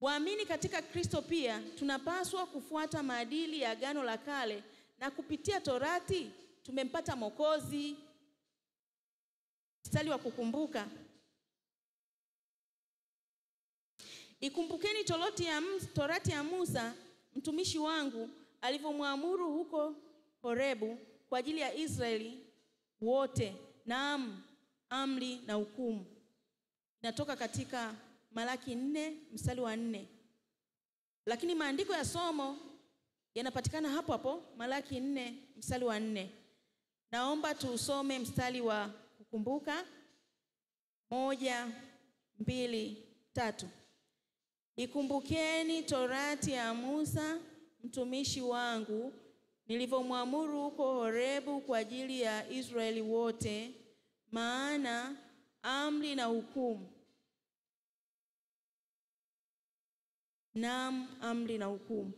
Waamini katika Kristo pia tunapaswa kufuata maadili ya Agano la Kale, na kupitia Torati tumempata Mwokozi. Mstari wa kukumbuka. Ikumbukeni Torati ya Musa mtumishi wangu alivyomwamuru huko Horebu kwa ajili ya Israeli wote, naam, amri na hukumu. Inatoka katika Malaki 4 mstari wa 4. Lakini maandiko ya somo yanapatikana hapo hapo Malaki 4 mstari wa 4. Naomba tuusome mstari wa kukumbuka 1, 2, 3. Ikumbukeni Torati ya Musa mtumishi wangu nilivyomwamuru huko Horebu kwa ajili ya Israeli wote, maana amri na hukumu. Naam, amri na hukumu.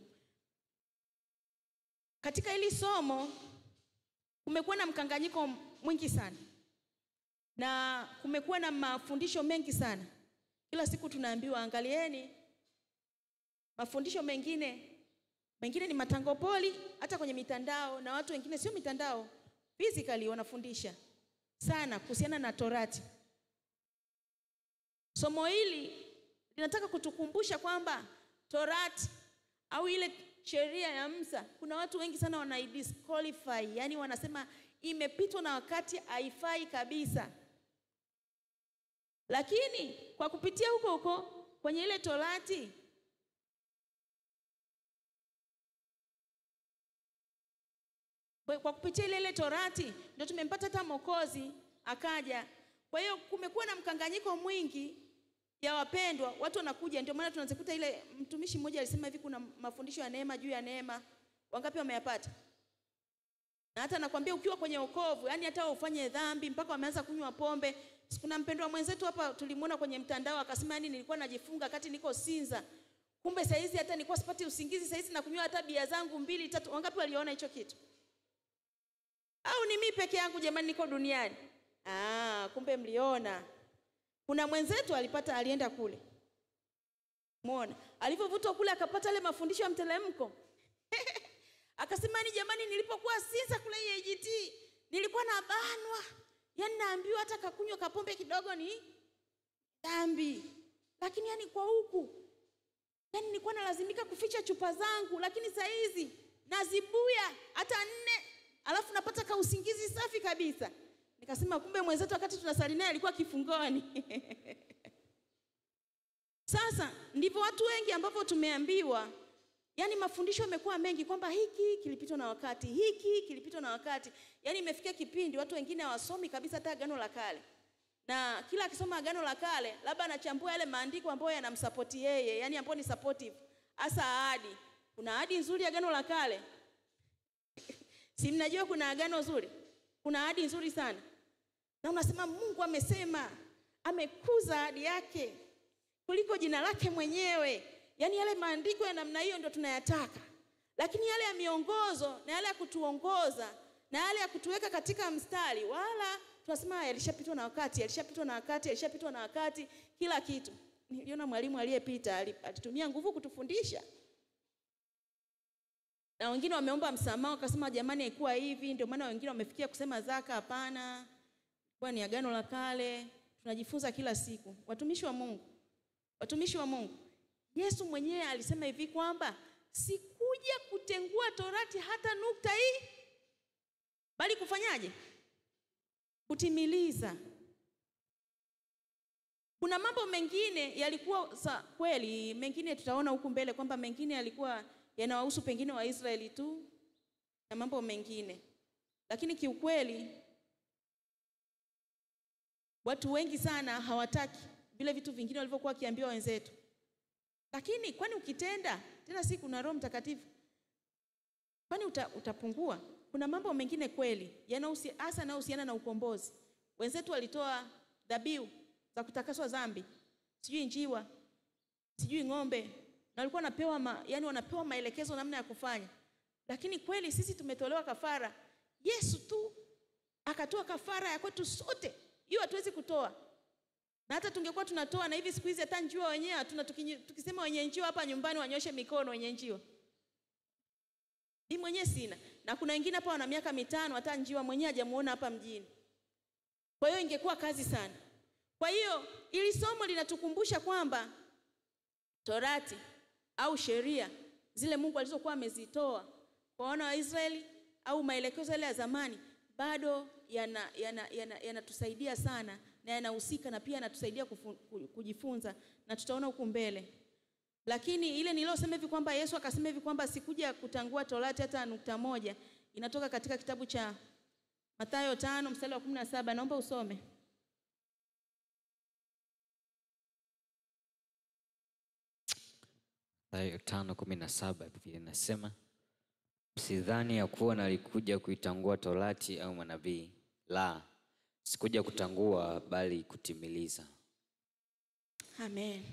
Katika hili somo kumekuwa na mkanganyiko mwingi sana, na kumekuwa na mafundisho mengi sana. Kila siku tunaambiwa angalieni mafundisho mengine ni matangopoli hata kwenye mitandao, na watu wengine sio mitandao, physically wanafundisha sana kuhusiana na Torati. Somo hili linataka kutukumbusha kwamba Torati au ile sheria ya Musa, kuna watu wengi sana wanaidisqualify, yani wanasema imepitwa na wakati, haifai kabisa. Lakini kwa kupitia huko kwenye ile Torati, kwa kupitia ile Torati ndio tumempata hata Mwokozi akaja. Kwa hiyo kumekuwa na mkanganyiko mwingi ya wapendwa, watu wanakuja, ndio maana tunazikuta ile mtumishi mmoja alisema hivi, kuna mafundisho ya neema juu ya neema, wangapi wameyapata? Na hata nakwambia ukiwa kwenye wokovu, yani hata ufanye dhambi mpaka wameanza kunywa pombe. Kuna mpendwa mwenzetu hapa tulimuona kwenye mtandao akasema, yani nilikuwa najifunga kati niko Sinza, kumbe saa hizi hata nilikuwa sipati usingizi, saa hizi nakunywa hata bia zangu 2, 3. Wangapi waliona hicho kitu? Au ni mimi peke yangu jamani niko duniani? Kumbe mliona. Kuna mwenzetu alienda kule. Muona, alipovutwa kule akapata ile mafundisho ya mtelemko. Akasema, ni jamani, nilipokuwa Sinza kule EAGT nilikuwa na banwa. Yani naambiwa hata kakunywa kapombe kidogo ni dhambi. lakini yani kwa huku yani nilikuwa nalazimika kuficha chupa zangu, lakini saa hizi nazibuya hata 4, alafu napata kausingizi safi kabisa. Nikasema kumbe mwenzetu wakati tunasali naye alikuwa kifungoni. Sasa ndivyo watu wengi ambao tumeambiwa, yani mafundisho yamekuwa mengi kwamba hiki kilipitwa na wakati, hiki kilipitwa na wakati. Yani imefikia kipindi watu wengine hawasomi kabisa hata Agano la Kale. Na kila akisoma Agano la Kale, labda anachambua yale maandiko ambayo yanamsupport yeye, yani ambayo ni supportive. Hasa ahadi. Kuna ahadi nzuri Agano la Kale. Si mnajua kuna agano nzuri? Kuna ahadi nzuri sana. Na unasema Mungu amesema, amekuza ahadi yake kuliko jina lake mwenyewe. Yani yale maandiko ya namna hiyo ndio tunayataka. Lakini yale ya miongozo na yale ya kutuongoza na yale ya kutuweka katika mstari, wala tunasema yalishapitwa na wakati, yalishapitwa na wakati, yalishapitwa na wakati, kila kitu. Niliona mwalimu aliyepita alitumia nguvu kutufundisha. Na wengine wameomba msamaha wakasema jamani haikuwa hivi, ndio maana wengine wamefikia kusema zaka. Hapana, kwa ni Agano la Kale. Tunajifunza kila siku. Watumishi wa Mungu, watumishi wa Mungu, Yesu mwenyewe alisema hivi kwamba sikuja kutengua Torati hata nukta hii, bali kufanyaje? Kutimiliza. Kuna mambo mengine yalikuwa kweli, mengine tutaona huku mbele kwamba mengine yalikuwa yanawahusu pengine Waisraeli tu na mambo mengine. Lakini kiukweli watu wengi sana hawataki vile vitu vingine walivyokuwa kiambiwa wenzetu. Lakini kwani ukitenda tena si kuna Roho Mtakatifu, kwani utapungua? Kuna mambo mengine kweli yanahusiana na ukombozi. Wenzetu walitoa dhabihu za kutakaswa dhambi, sijui njiwa, sijui ng'ombe, na walikuwa wanapewa wanapewa maelekezo namna ya kufanya. Lakini kweli sisi tumetolewa kafara. Yesu tu akatoa kafara ya kwetu sote. Hiyo hatuwezi kutoa. Na hata tungekuwa tunatoa, na hivi siku hizi hata njiwa wenyewe hatuna. Tukisema wenye njiwa hapa nyumbani wanyoshe mikono wenye njiwa. Mimi mwenyewe sina. Na kuna wengine hapa wana miaka 5 hata njiwa mwenyewe hajamuona hapa mjini. Kwa hiyo ingekuwa kazi sana. Kwa hiyo ili somo linatukumbusha kwamba Torati au sheria zile Mungu alizokuwa amezitoa kwa wana wa Israeli au maelekezo yale ya zamani bado yanatusaidia sana na yanahusika, na pia yanatusaidia kujifunza, na tutaona huku mbele. Lakini ile niliyosema hivi kwamba Yesu akasema hivi kwamba sikuja kutangua Torati hata nukta moja, inatoka katika kitabu cha Mathayo 5 mstari wa 17. Naomba usome. Mathayo 5:17 Biblia inasema, msidhani ya kuwa nalikuja kuitangua Torati au manabii. La, sikuja kutangua bali kutimiliza. Amen.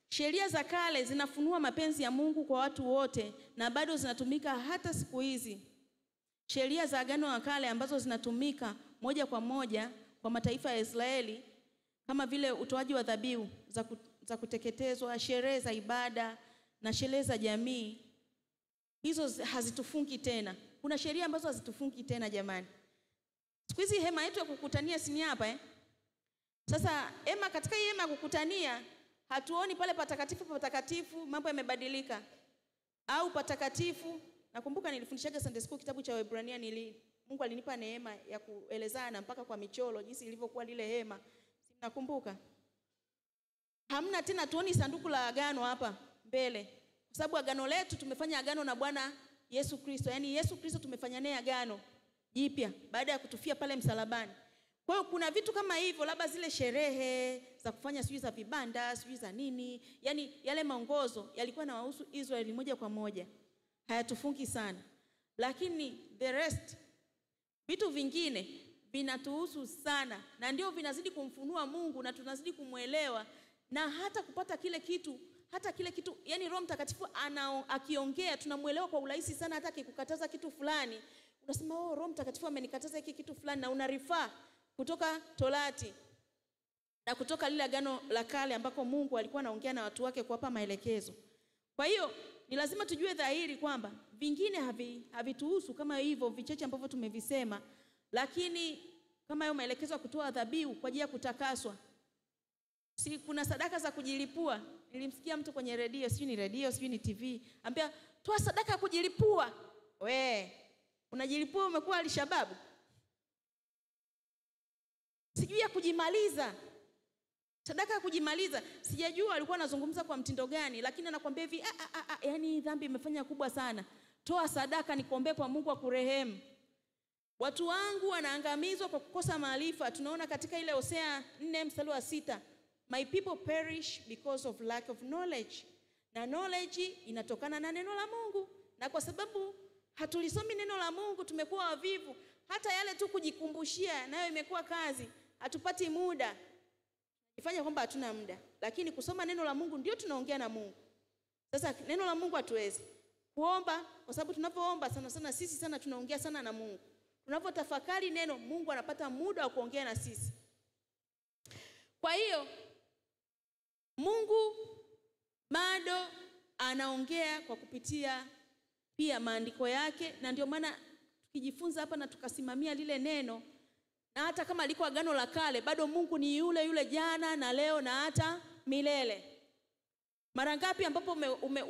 Sheria za kale zinafunua mapenzi ya Mungu kwa watu wote na bado zinatumika hata siku hizi. Sheria za Agano la Kale ambazo zinatumika moja kwa moja kwa mataifa ya Israeli, kama vile utoaji wa dhabihu za kuteketezwa, sherehe za ibada na sherehe za jamii, hizo hazitufungi tena. Kuna sheria ambazo hazitufungi tena jamani. Siku hizi hema yetu ya kukutania si hapa Sasa katika hii hema ya kukutania hatuoni pale patakatifu mambo yamebadilika. Au patakatifu, nakumbuka nilifundishaga Sunday School kitabu cha Waebrania, Mungu alinipa neema ya kuelezana mpaka kwa michoro jinsi ilivyokuwa lile hema. Si mnakumbuka? Hamna tena, tuoni sanduku la agano hapa mbele. Kwa sababu agano letu tumefanya agano na Bwana Yesu Kristo. Yaani Yesu Kristo tumefanya naye agano jipya baada ya kutufia pale msalabani. Kwa hiyo kuna vitu kama hivyo, labda zile sherehe za kufanya sijui za vibanda, sijui za nini, yani yale maongozo yalikuwa na wahusu Israeli moja kwa moja. Hayatufungi sana. Lakini the rest, vitu vingine vinatuhusu sana, na ndio vinazidi kumfunua Mungu na tunazidi kumuelewa, na hata kupata kile kitu, yani Roho Mtakatifu akiongea tunamuelewa kwa urahisi sana. Hata akikukataza kitu fulani unasema Roho Mtakatifu amenikataza hiki kitu fulani, na unarifaa kutoka Torati na kutoka lile Agano la Kale ambako Mungu alikuwa anaongea na watu wake kuwapa maelekezo. Kwa hiyo ni lazima tujue dhahiri kwamba vingine havituhusu kama hivyo vichache ambavyo tumevisema, lakini kama hayo maelekezo ya kutoa dhabihu kwa ajili ya kutakaswa, Si kuna sadaka za kujilipua. Nilimsikia mtu kwenye redio, sijui ni TV, ambia toa sadaka ya kujilipua. Unajilipua umekuwa Al-Shababu? Sijui ya kujimaliza. Sadaka ya kujimaliza. Sijajua alikuwa anazungumza kwa mtindo gani, lakini anakuambia hivi, yani dhambi imefanya kubwa sana. Toa sadaka nikuombee kwa Mungu akurehemu. Watu wangu wanaangamizwa kwa kukosa maarifa. Tunaona katika ile Hosea 4:6, my people perish because of lack of knowledge. Na knowledge inatokana na neno la Mungu. Na kwa sababu hatulisomi neno la Mungu, tumekuwa wavivu. Hata yale tu kujikumbushia nayo imekuwa kazi. Hatupati muda. Ifanya kwamba hatuna muda. Lakini kusoma neno la Mungu ndio tunaongea na Mungu. Sasa neno la Mungu hatuwezi kuomba, kwa sababu tunapoomba sana sisi sana tunaongea sana na Mungu. Tunapotafakari neno, Mungu anapata muda wa kuongea na sisi. Kwa hiyo Mungu bado anaongea kwa kupitia pia maandiko yake, na ndio maana tukijifunza hapa na tukasimamia lile neno, na hata kama liko Agano la Kale, bado Mungu ni yule yule jana na leo na hata milele. Mara ngapi ambapo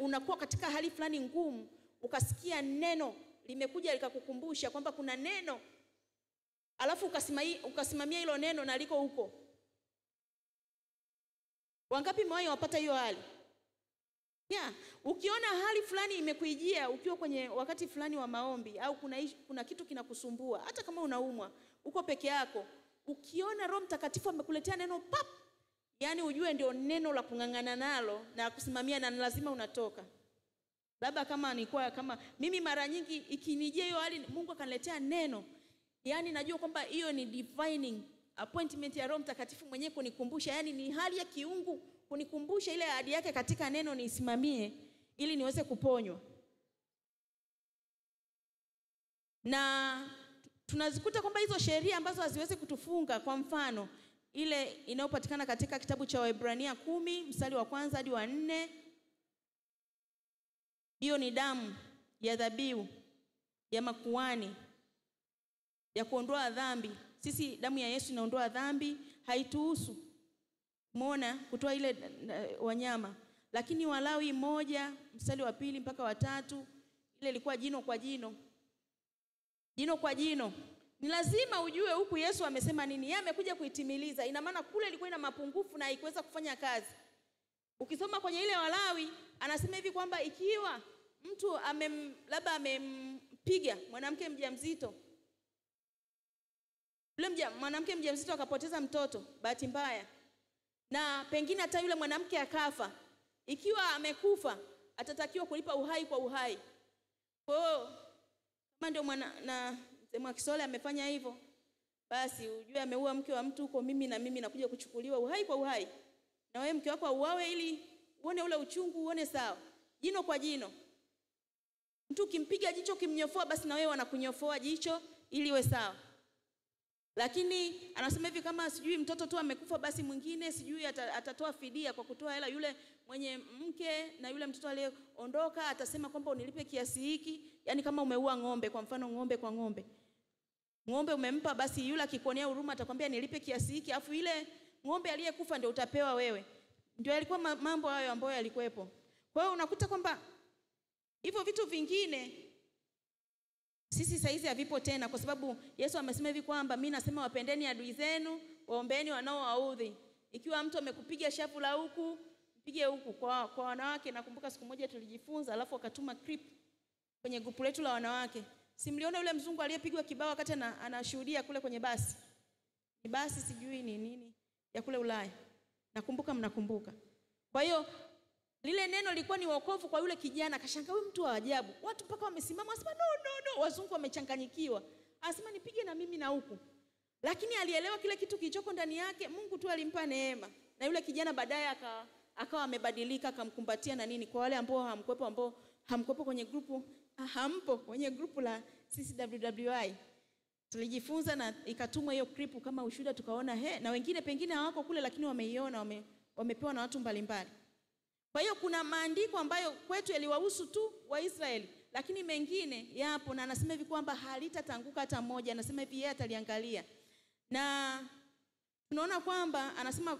unakuwa katika hali fulani ngumu, ukasikia neno limekuja likakukumbusha kwamba kuna neno, alafu ukasimamia hilo neno na liko huko. Wangapi mwayo wapata hiyo hali? Ukiona hali fulani imekuijia ukiwa kwenye wakati fulani wa maombi, au kuna kitu kinakusumbua, hata kama unaumwa, uko peke yako, ukiona Roho Mtakatifu amekuletea neno yani ujue ndio neno la kungangana nalo na kusimamia, na lazima unatoka. Labda kama mimi mara nyingi ikinijia hiyo hali, Mungu akaniletea neno, yani najua kwamba hiyo ni divine appointment ya Roho Mtakatifu mwenyewe kunikumbusha, yani ni hali ya kiungu kunikumbusha ile ahadi yake katika neno niisimamie ili niweze kuponywa. Na tunazikuta kwamba hizo sheria ambazo haziwezi kutufunga, kwa mfano ile inayopatikana katika kitabu cha Waebrania 10:1 hadi 4, hiyo ni damu ya dhabihu ya makuhani ya kuondoa dhambi. Sisi damu ya Yesu inaondoa dhambi, haituhusu muona kutoa ile wanyama. Lakini Walawi 1:2 mpaka 3, ile ilikuwa jino kwa jino. Jino kwa jino. Ni lazima ujue huku Yesu amesema nini. Yeye amekuja kuitimiliza. Ina maana kule ilikuwa ina mapungufu na haikuweza kufanya kazi. Ukisoma kwenye ile Walawi anasema hivi kwamba ikiwa mtu labda amempiga mwanamke mjamzito, yule mwanamke mjamzito akapoteza mtoto bahati mbaya, na pengine hata yule mwanamke akafa, ikiwa amekufa atatakiwa kulipa uhai kwa uhai. Kwa hiyo kama ndio na Mzee Kisole amefanya hivyo, basi ujue ameua mke wa mtu huko, mimi nakuja kuchukuliwa uhai kwa uhai, na wewe mke wako auawe ili uone ule uchungu, uone sawa. Jino kwa jino. Mtu kimpiga jicho kimnyofoa, basi na wewe wanakunyofoa jicho ili iwe sawa. Lakini anasema hivi kama sijui mtoto tu amekufa, basi mwingine sijui atatoa fidia kwa kutoa hela. Yule mwenye mke na yule mtoto aliyeondoka atasema kwamba unilipe kiasi hiki. Yani kama umeua ng'ombe, kwa mfano ng'ombe kwa ng'ombe, ng'ombe umempa, basi yule akikuonea huruma atakwambia nilipe kiasi hiki, afu ile ng'ombe aliyekufa ndio utapewa wewe. Ndio yalikuwa mambo hayo ambayo yalikuwepo. Kwa hiyo unakuta kwamba hivyo vitu vingine sisi saizi havipo tena, kwa sababu Yesu amesema hivi kwamba mimi nasema wapendeni adui zenu, waombeeni wanaowaudhi. Ikiwa mtu amekupiga shavu la huku, mpige huku. Kwa wanawake nakumbuka siku moja tulijifunza, alafu akatuma clip kwenye grupu letu la wanawake. Simliona yule mzungu aliyepigwa kibao wakati anashuhudia kule kwenye basi. Ni basi sijui ni nini ya kule Ulaya. Nakumbuka, mnakumbuka. Kwa hiyo lile neno lilikuwa ni wokovu kwa yule kijana. Akashangaa, huyu mtu wa ajabu. Watu mpaka wamesimama wasema no. Wazungu wamechanganyikiwa. Anasema nipige na mimi na huku. Lakini alielewa kile kitu kilichoko ndani yake. Mungu tu alimpa neema. Na yule kijana baadaye akawa amebadilika, akamkumbatia na nini. Kwa wale ambao hamkuepo kwenye grupu, hampo kwenye grupu la CCWWI, tulijifunza na ikatumwa hiyo clip kama ushuhuda, tukaona na wengine pengine hawako kule lakini wameiona, wamepewa na watu mbalimbali. Kwa hiyo kuna maandiko ambayo kwetu yaliwahusu tu Waisraeli, lakini mengine yapo, na anasema hivi kwamba halitatanguka hata moja. Anasema hivi yeye ataliangalia. Na tunaona kwamba anasema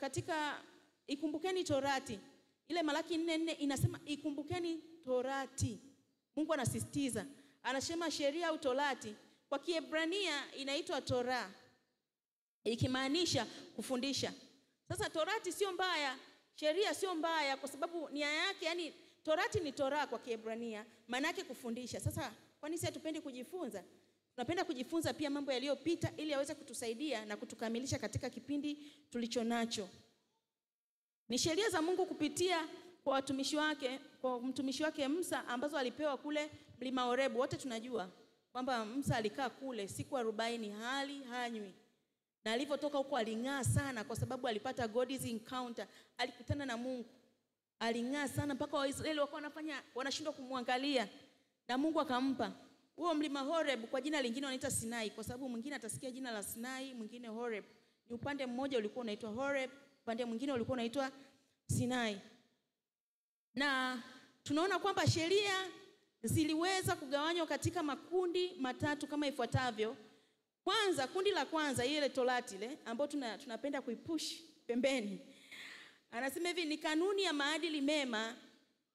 katika ikumbukeni Torati. Ile Malaki 4:4 inasema ikumbukeni Torati. Mungu anasisitiza. Anasema sheria au Torati. Kwa Kiebrania inaitwa Torah, ikimaanisha kufundisha. Sasa Torati sio mbaya, sheria sio mbaya, kwa sababu nia yake, yani Torati ni Torah kwa Kiebrania, maana yake kufundisha. Sasa kwa nini sisi hatupendi kujifunza? Tunapenda kujifunza pia mambo yaliyopita ili aweze kutusaidia na kutukamilisha katika kipindi tulichonacho. Ni sheria za Mungu kupitia kwa watumishi wake, kwa mtumishi wake Musa, ambazo alipewa kule mlima Horebu. Wote tunajua kwamba Musa alikaa kule siku 40 hali hanywi. Na alipotoka huko aling'aa sana kwa sababu alipata God's encounter. Alikutana na Mungu. Aling'aa sana mpaka Waisraeli wakawa wanashindwa kumwangalia. Na Mungu akampa huo mlima Horeb, kwa jina lingine wanaita Sinai, kwa sababu mwingine atasikia jina la Sinai, mwingine Horeb. Ni upande mmoja ulikuwa unaitwa Horeb, upande mwingine ulikuwa unaitwa Sinai. Na tunaona kwamba sheria ziliweza kugawanywa katika makundi matatu kama ifuatavyo. Kwanza, kundi la kwanza, ile Torati ile ambayo tunapenda kuipush pembeni. Anasema hivi, ni kanuni ya maadili mema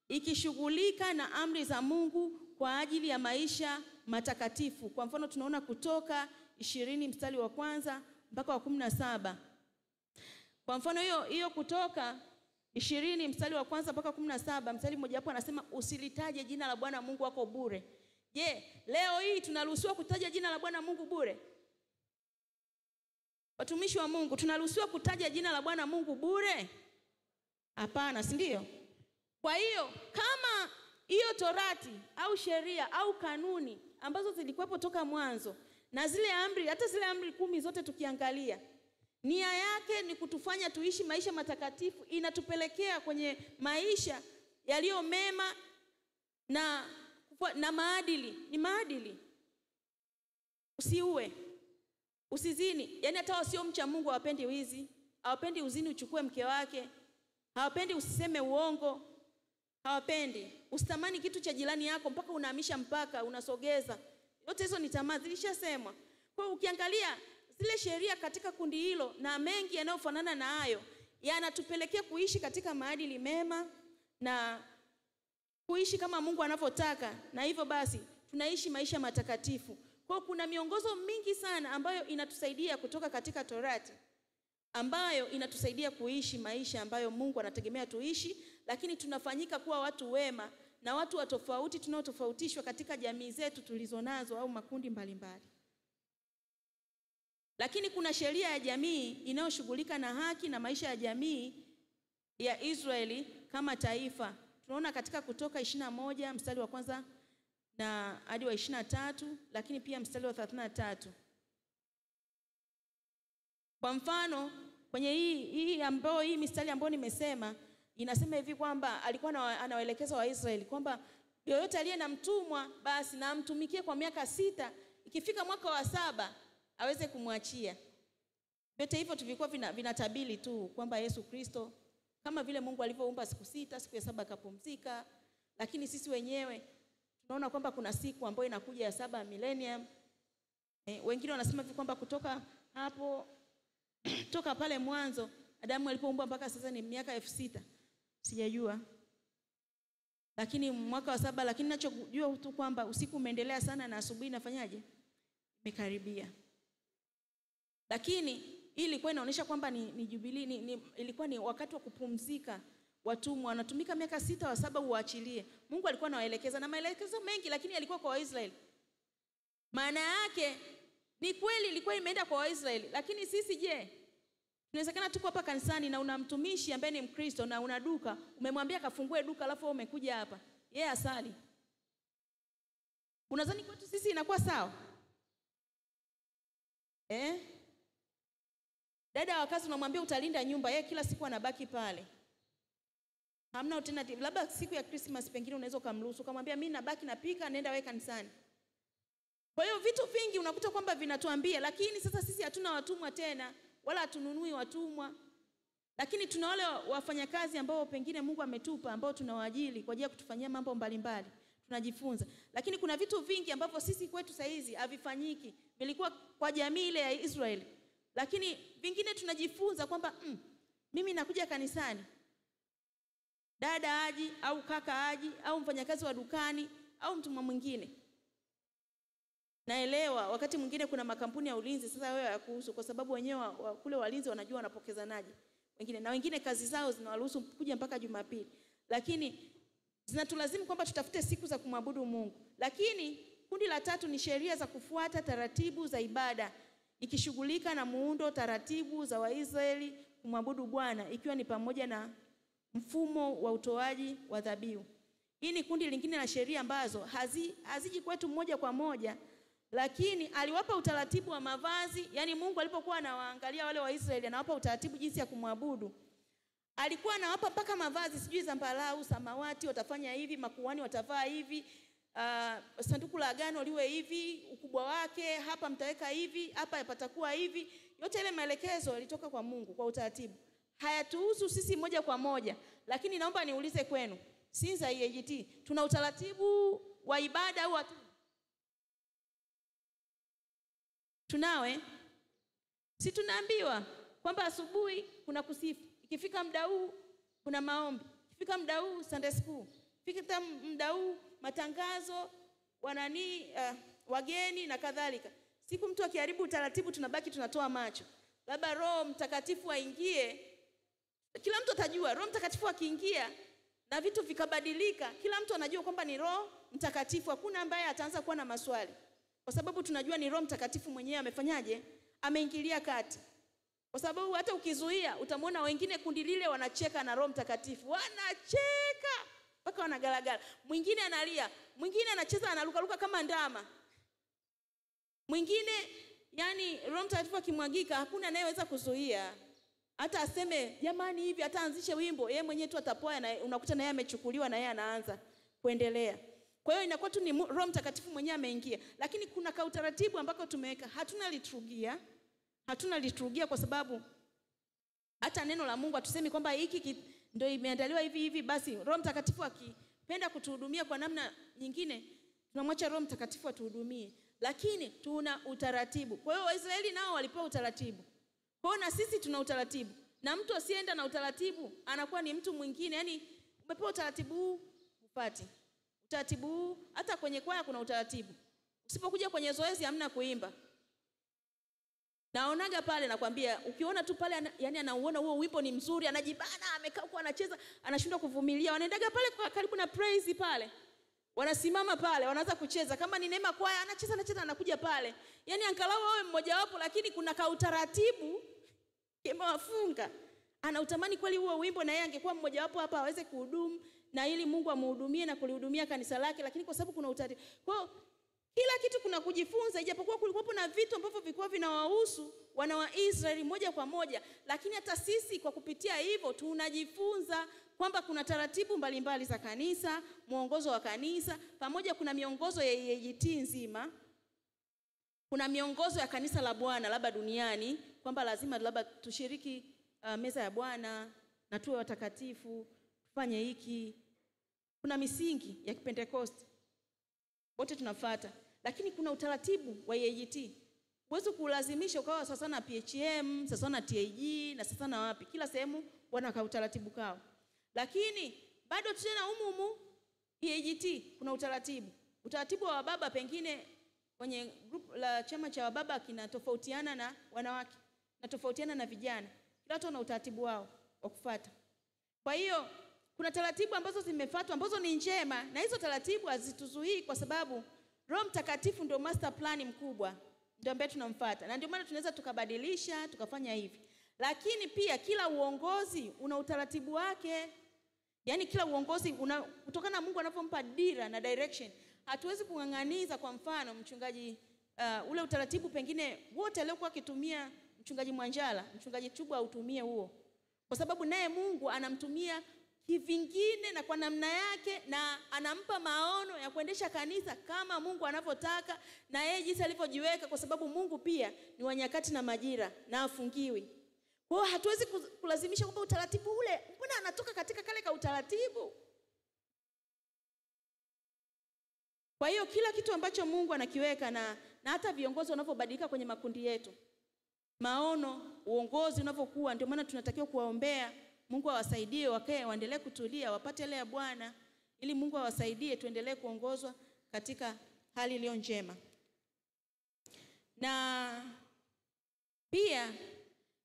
ikishughulika na amri za Mungu kwa ajili ya maisha matakatifu. Kwa mfano tunaona Kutoka 20 mstari wa kwanza mpaka wa 17. Kwa mfano hiyo Kutoka 20 mstari wa kwanza mpaka 17, mstari mmoja hapo anasema usilitaje jina la Bwana Mungu wako bure. Je, leo hii tunaruhusiwa kutaja jina la Bwana Mungu bure? Watumishi wa Mungu, tunaruhusiwa kutaja jina la Bwana Mungu bure? Hapana, si ndio? Kwa hiyo kama hiyo Torati au sheria au kanuni ambazo zilikuwepo toka mwanzo na zile amri, hata zile amri 10 zote tukiangalia, nia yake ni kutufanya tuishi maisha matakatifu, inatupelekea kwenye maisha yaliyo mema na maadili. Ni maadili. Usiue, usizini. Yaani hata wasio mcha Mungu hawapendi wizi, hawapendi uzini uchukue mke wake, hawapendi usiseme uongo, hawapendi usitamani kitu cha jirani yako mpaka unahamisha mpaka unasogeza. Yote hizo ni tamaa, zilishasemwa. Kwa hiyo ukiangalia zile sheria katika kundi hilo na mengi yanayofanana na hayo, yanatupelekea kuishi katika maadili mema na kuishi kama Mungu anavyotaka, na hivyo basi tunaishi maisha matakatifu. Kwa hiyo kuna miongozo mingi sana ambayo inatusaidia kutoka katika Torati, ambayo inatusaidia kuishi maisha ambayo Mungu anategemea tuishi, lakini tunafanyika kuwa watu wema na watu wa tofauti tunaotofautishwa katika jamii zetu tulizonazo au makundi mbalimbali. Lakini kuna sheria ya jamii inayoshughulika na haki na maisha ya jamii ya Israeli kama taifa. Tunaona katika Kutoka 21 mstari wa kwanza na hadi wa 23, lakini pia mstari wa 33. Kwa mfano kwenye hii mistari ambayo nimesema inasema hivi kwamba alikuwa anawaelekeza Waisraeli kwamba yoyote aliye na mtumwa basi na amtumikie kwa miaka 6, ikifika mwaka wa 7 aweze kumwachia. Vyote hivyo tulikuwa vinatabiri tu kwamba Yesu Kristo kama vile Mungu alivyoumba siku 6, siku ya 7 akapumzika, lakini sisi wenyewe tunaona kwamba kuna siku ambayo inakuja ya 7 millennium. Wengine wanasema hivi kwamba kutoka hapo toka pale mwanzo Adamu alipoumbwa mpaka sasa ni miaka 6000. Sijajua. Lakini mwaka wa 7, lakini ninachojua tu kwamba usiku umeendelea sana na asubuhi inafanyaje? Imekaribia. Lakini hii ilikuwa inaonyesha kwamba ni jubilii, ilikuwa ni wakati wa kupumzika. Watumwa wanatumika miaka 6, wa 7 uachilie. Mungu alikuwa anawaelekeza na maelekezo mengi, lakini yalikuwa kwa Waisraeli. Maana yake ni kweli ilikuwa imeenda kwa Waisraeli, lakini sisi je? Inawezekana tuko hapa kanisani na una mtumishi ambaye ni Mkristo na una duka, umemwambia kafungue duka alafu wewe umekuja hapa. Yeye asali. Unadhani kwetu sisi inakuwa sawa? Dada wa kazi unamwambia utalinda nyumba, yeye kila siku anabaki pale. Hamna alternative. Labda siku ya Christmas pengine unaweza kumruhusu, kumwambia mimi nabaki napika, nenda wewe kanisani. Kwa hiyo vitu vingi unakuta kwamba vinatuambia, lakini sasa sisi hatuna watumwa tena, wala hatununui watumwa. Lakini tuna wale wafanyakazi ambao pengine Mungu ametupa, ambao tunawaajiri kwa ajili ya kutufanyia mambo mbalimbali. Tunajifunza. Lakini kuna vitu vingi ambavyo sisi kwetu saa hizi havifanyiki. Vilikuwa kwa jamii ile ya Israeli. Lakini vingine tunajifunza kwamba Mimi nakuja kanisani, dada aji au kaka aji au mfanyakazi wa dukani au mtu mwingine. Naelewa wakati mwingine kuna makampuni ya ulinzi sasa wewe hayakuhusu kwa sababu wenyewe kule walinzi wanajua wanapokezanaje. Wengine kazi zao zinawaruhusu kuja mpaka Jumapili. Lakini zinatulazimu kwamba tutafute siku za kumwabudu Mungu. Lakini kundi la 3 ni sheria za kufuata taratibu za ibada, ikishughulika na muundo taratibu za Waisraeli kumwabudu Bwana, ikiwa ni pamoja na mfumo wa utoaji wa dhabihu. Hii ni kundi lingine la sheria ambazo haziji kwetu moja kwa moja, lakini aliwapa utaratibu wa mavazi. Yani Mungu alipokuwa anawaangalia wale Waisraeli anawapa utaratibu jinsi ya kumwabudu. Alikuwa anawapa mpaka mavazi, sijui zambarau, samawati watafanya hivi, makuhani watavaa hivi, sanduku la agano liwe hivi, ukubwa wake, hapa mtaweka hivi, hapa patakuwa hivi. Yote ile maelekezo yalitoka kwa Mungu kwa utaratibu. Hayatuhusu sisi moja kwa moja, lakini naomba niulize kwenu, Sinza EAGT tuna utaratibu wa ibada au tunawe? Si tunaambiwa kwamba asubuhi kuna kusifu, ikifika muda huu kuna maombi, ikifika muda huu Sunday school, ikifika muda huu matangazo, wageni na kadhalika. Siku mtu akiharibu utaratibu tunabaki tunatoa macho. Labda Roho Mtakatifu aingie, kila mtu atajua Roho Mtakatifu akiingia na vitu vikabadilika, kila mtu anajua kwamba ni Roho Mtakatifu. Hakuna ambaye ataanza kuwa na maswali, kwa sababu tunajua ni Roho Mtakatifu mwenyewe amefanyaje, ameingilia kati. Kwa sababu hata ukizuia utamwona wengine kundi lile wanacheka na Roho Mtakatifu, wanacheka mpaka wanagalagala. Mwingine analia, mwingine anacheza analuka kama ndama. Mwingine yani Roho Mtakatifu akimwagika hakuna anayeweza kuzuia. Hata aseme jamani hivi, ataanzishe wimbo, yeye mwenyewe tu atapoa na unakuta na yeye amechukuliwa na yeye anaanza kuendelea. Kwa hiyo inakuwa tu ni Roho Mtakatifu mwenyewe ameingia. Lakini kuna kautaratibu ambako tumeweka. Hatuna liturgia kwa sababu hata neno la Mungu hatusemi kwamba hiki ndio imeandaliwa hivi basi. Roho Mtakatifu akipenda kutuhudumia kwa namna nyingine, tunamwacha Roho Mtakatifu atuhudumie. Lakini tuna utaratibu. Kwa hiyo Waisraeli nao walipewa utaratibu. Kwa hiyo na sisi tuna utaratibu. Na mtu asienda na utaratibu anakuwa ni mtu mwingine. Yani umepewa utaratibu huu upate. Utaratibu huu hata kwenye kwaya kuna utaratibu. Usipokuja kwenye zoezi hamna kuimba. Naonaga pale nakwambia, ukiona tu pale yani anauona huo wimbo ni mzuri, anajibana, amekaa huko anacheza, anashindwa kuvumilia. Wanaendaga pale kwa karibu na praise pale. Wanasimama pale, wanaanza kucheza. Kama ni Neema kwaya anacheza anakuja pale. Yani angalau wewe mmoja wapo, lakini kuna kautaratibu kimewafunga. Anautamani kweli huo wimbo na yeye angekuwa mmoja wapo hapa aweze kuhudumu na ili Mungu amhudumie na kulihudumia kanisa lake, lakini kwa sababu kuna utaratibu. Kwa hiyo kila kitu kuna kujifunza, ijapokuwa kulikuwa na vitu ambavyo vilikuwa vinawahusu wana wa Israeli moja kwa moja, lakini hata sisi kwa kupitia hivyo tunajifunza kwamba kuna taratibu mbalimbali za kanisa, mwongozo wa kanisa, pamoja kuna miongozo ya EAGT nzima. Kuna miongozo ya kanisa la Bwana labda duniani kwamba lazima labda tushiriki meza ya Bwana na tuwe watakatifu, tufanye hiki. Kuna misingi ya Pentecost wote tunafuata, lakini kuna utaratibu wa EAGT. Huwezi kulazimisha ukawa sasa na PHM, sasa na TAG na sasa na wapi. Kila sehemu wana utaratibu kao. Lakini bado tena humu EAGT kuna utaratibu. Utaratibu wa baba pengine kwenye group la chama cha wababa kinatofautiana na wanawake, na tofautiana na vijana. Kila watu wana utaratibu wao wa kufuata. Kwa hiyo kuna taratibu ambazo zimefuatwa ambazo ni njema, na hizo taratibu hazituzuii kwa sababu Roho Mtakatifu ndio master plan mkubwa, ndio ambaye tunamfuata. Na ndio maana tunaweza tukabadilisha, tukafanya hivi. Lakini pia kila uongozi una utaratibu wake. Yaani kila uongozi kutokana na Mungu anapompa dira na direction. Hatuwezi kung'ang'aniza kwa mfano mchungaji ule utaratibu pengine wote aliokuwa akitumia mchungaji Mwanjala, mchungaji Chubu autumie huo. Kwa sababu naye Mungu anamtumia kivingine na kwa namna yake, na anampa maono ya kuendesha kanisa kama Mungu anavyotaka na yeye jinsi alivyojiweka, kwa sababu Mungu pia ni wa nyakati na majira na afungiwi. Kwa hiyo hatuwezi kulazimisha kwamba utaratibu ule mbona anatoka katika kale ka utaratibu. Kwa hiyo kila kitu ambacho Mungu anakiweka na hata viongozi wanavyobadilika kwenye makundi yetu, maono, uongozi unavyokuwa. Ndio maana tunatakiwa kuwaombea Mungu awasaidie wakae waendelee kutulia, wapate ile ya Bwana, ili Mungu awasaidie tuendelee kuongozwa katika hali iliyo njema. Na pia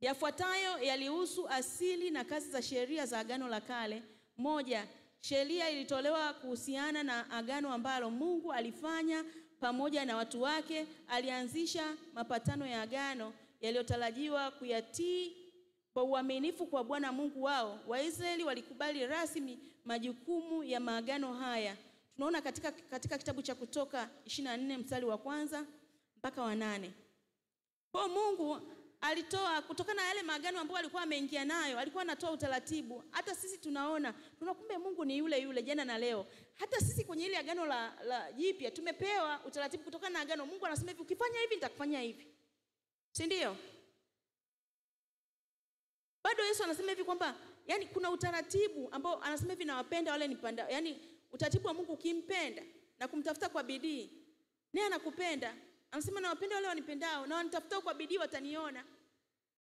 yafuatayo yalihusu asili na kazi za sheria za Agano la Kale. Moja, sheria ilitolewa kuhusiana na agano ambalo Mungu alifanya pamoja na watu wake. Alianzisha mapatano ya agano yaliyotarajiwa kuyatii kwa uaminifu kwa Bwana Mungu wao. Waisraeli walikubali rasmi majukumu ya maagano haya. Tunaona katika kitabu cha Kutoka 24 mstari wa 1 mpaka wa 8. Kwa Mungu alitoa kutokana na yale maagano ambayo alikuwa ameingia nayo, alikuwa anatoa utaratibu. Hata sisi tunakumbe Mungu ni yule yule jana na leo. Hata sisi kwenye ile agano la jipya tumepewa utaratibu kutokana na agano. Mungu anasema hivi, ukifanya hivi nitakufanyia hivi. Si ndio? Bado Yesu anasema hivi kwamba yani kuna utaratibu ambao anasema hivi, nawapenda wale nipenda. Yani utaratibu wa Mungu, ukimpenda na kumtafuta kwa bidii, naye anakupenda. Anasema nawapenda wale wanipendao, na wanitafuta kwa bidii wataniona.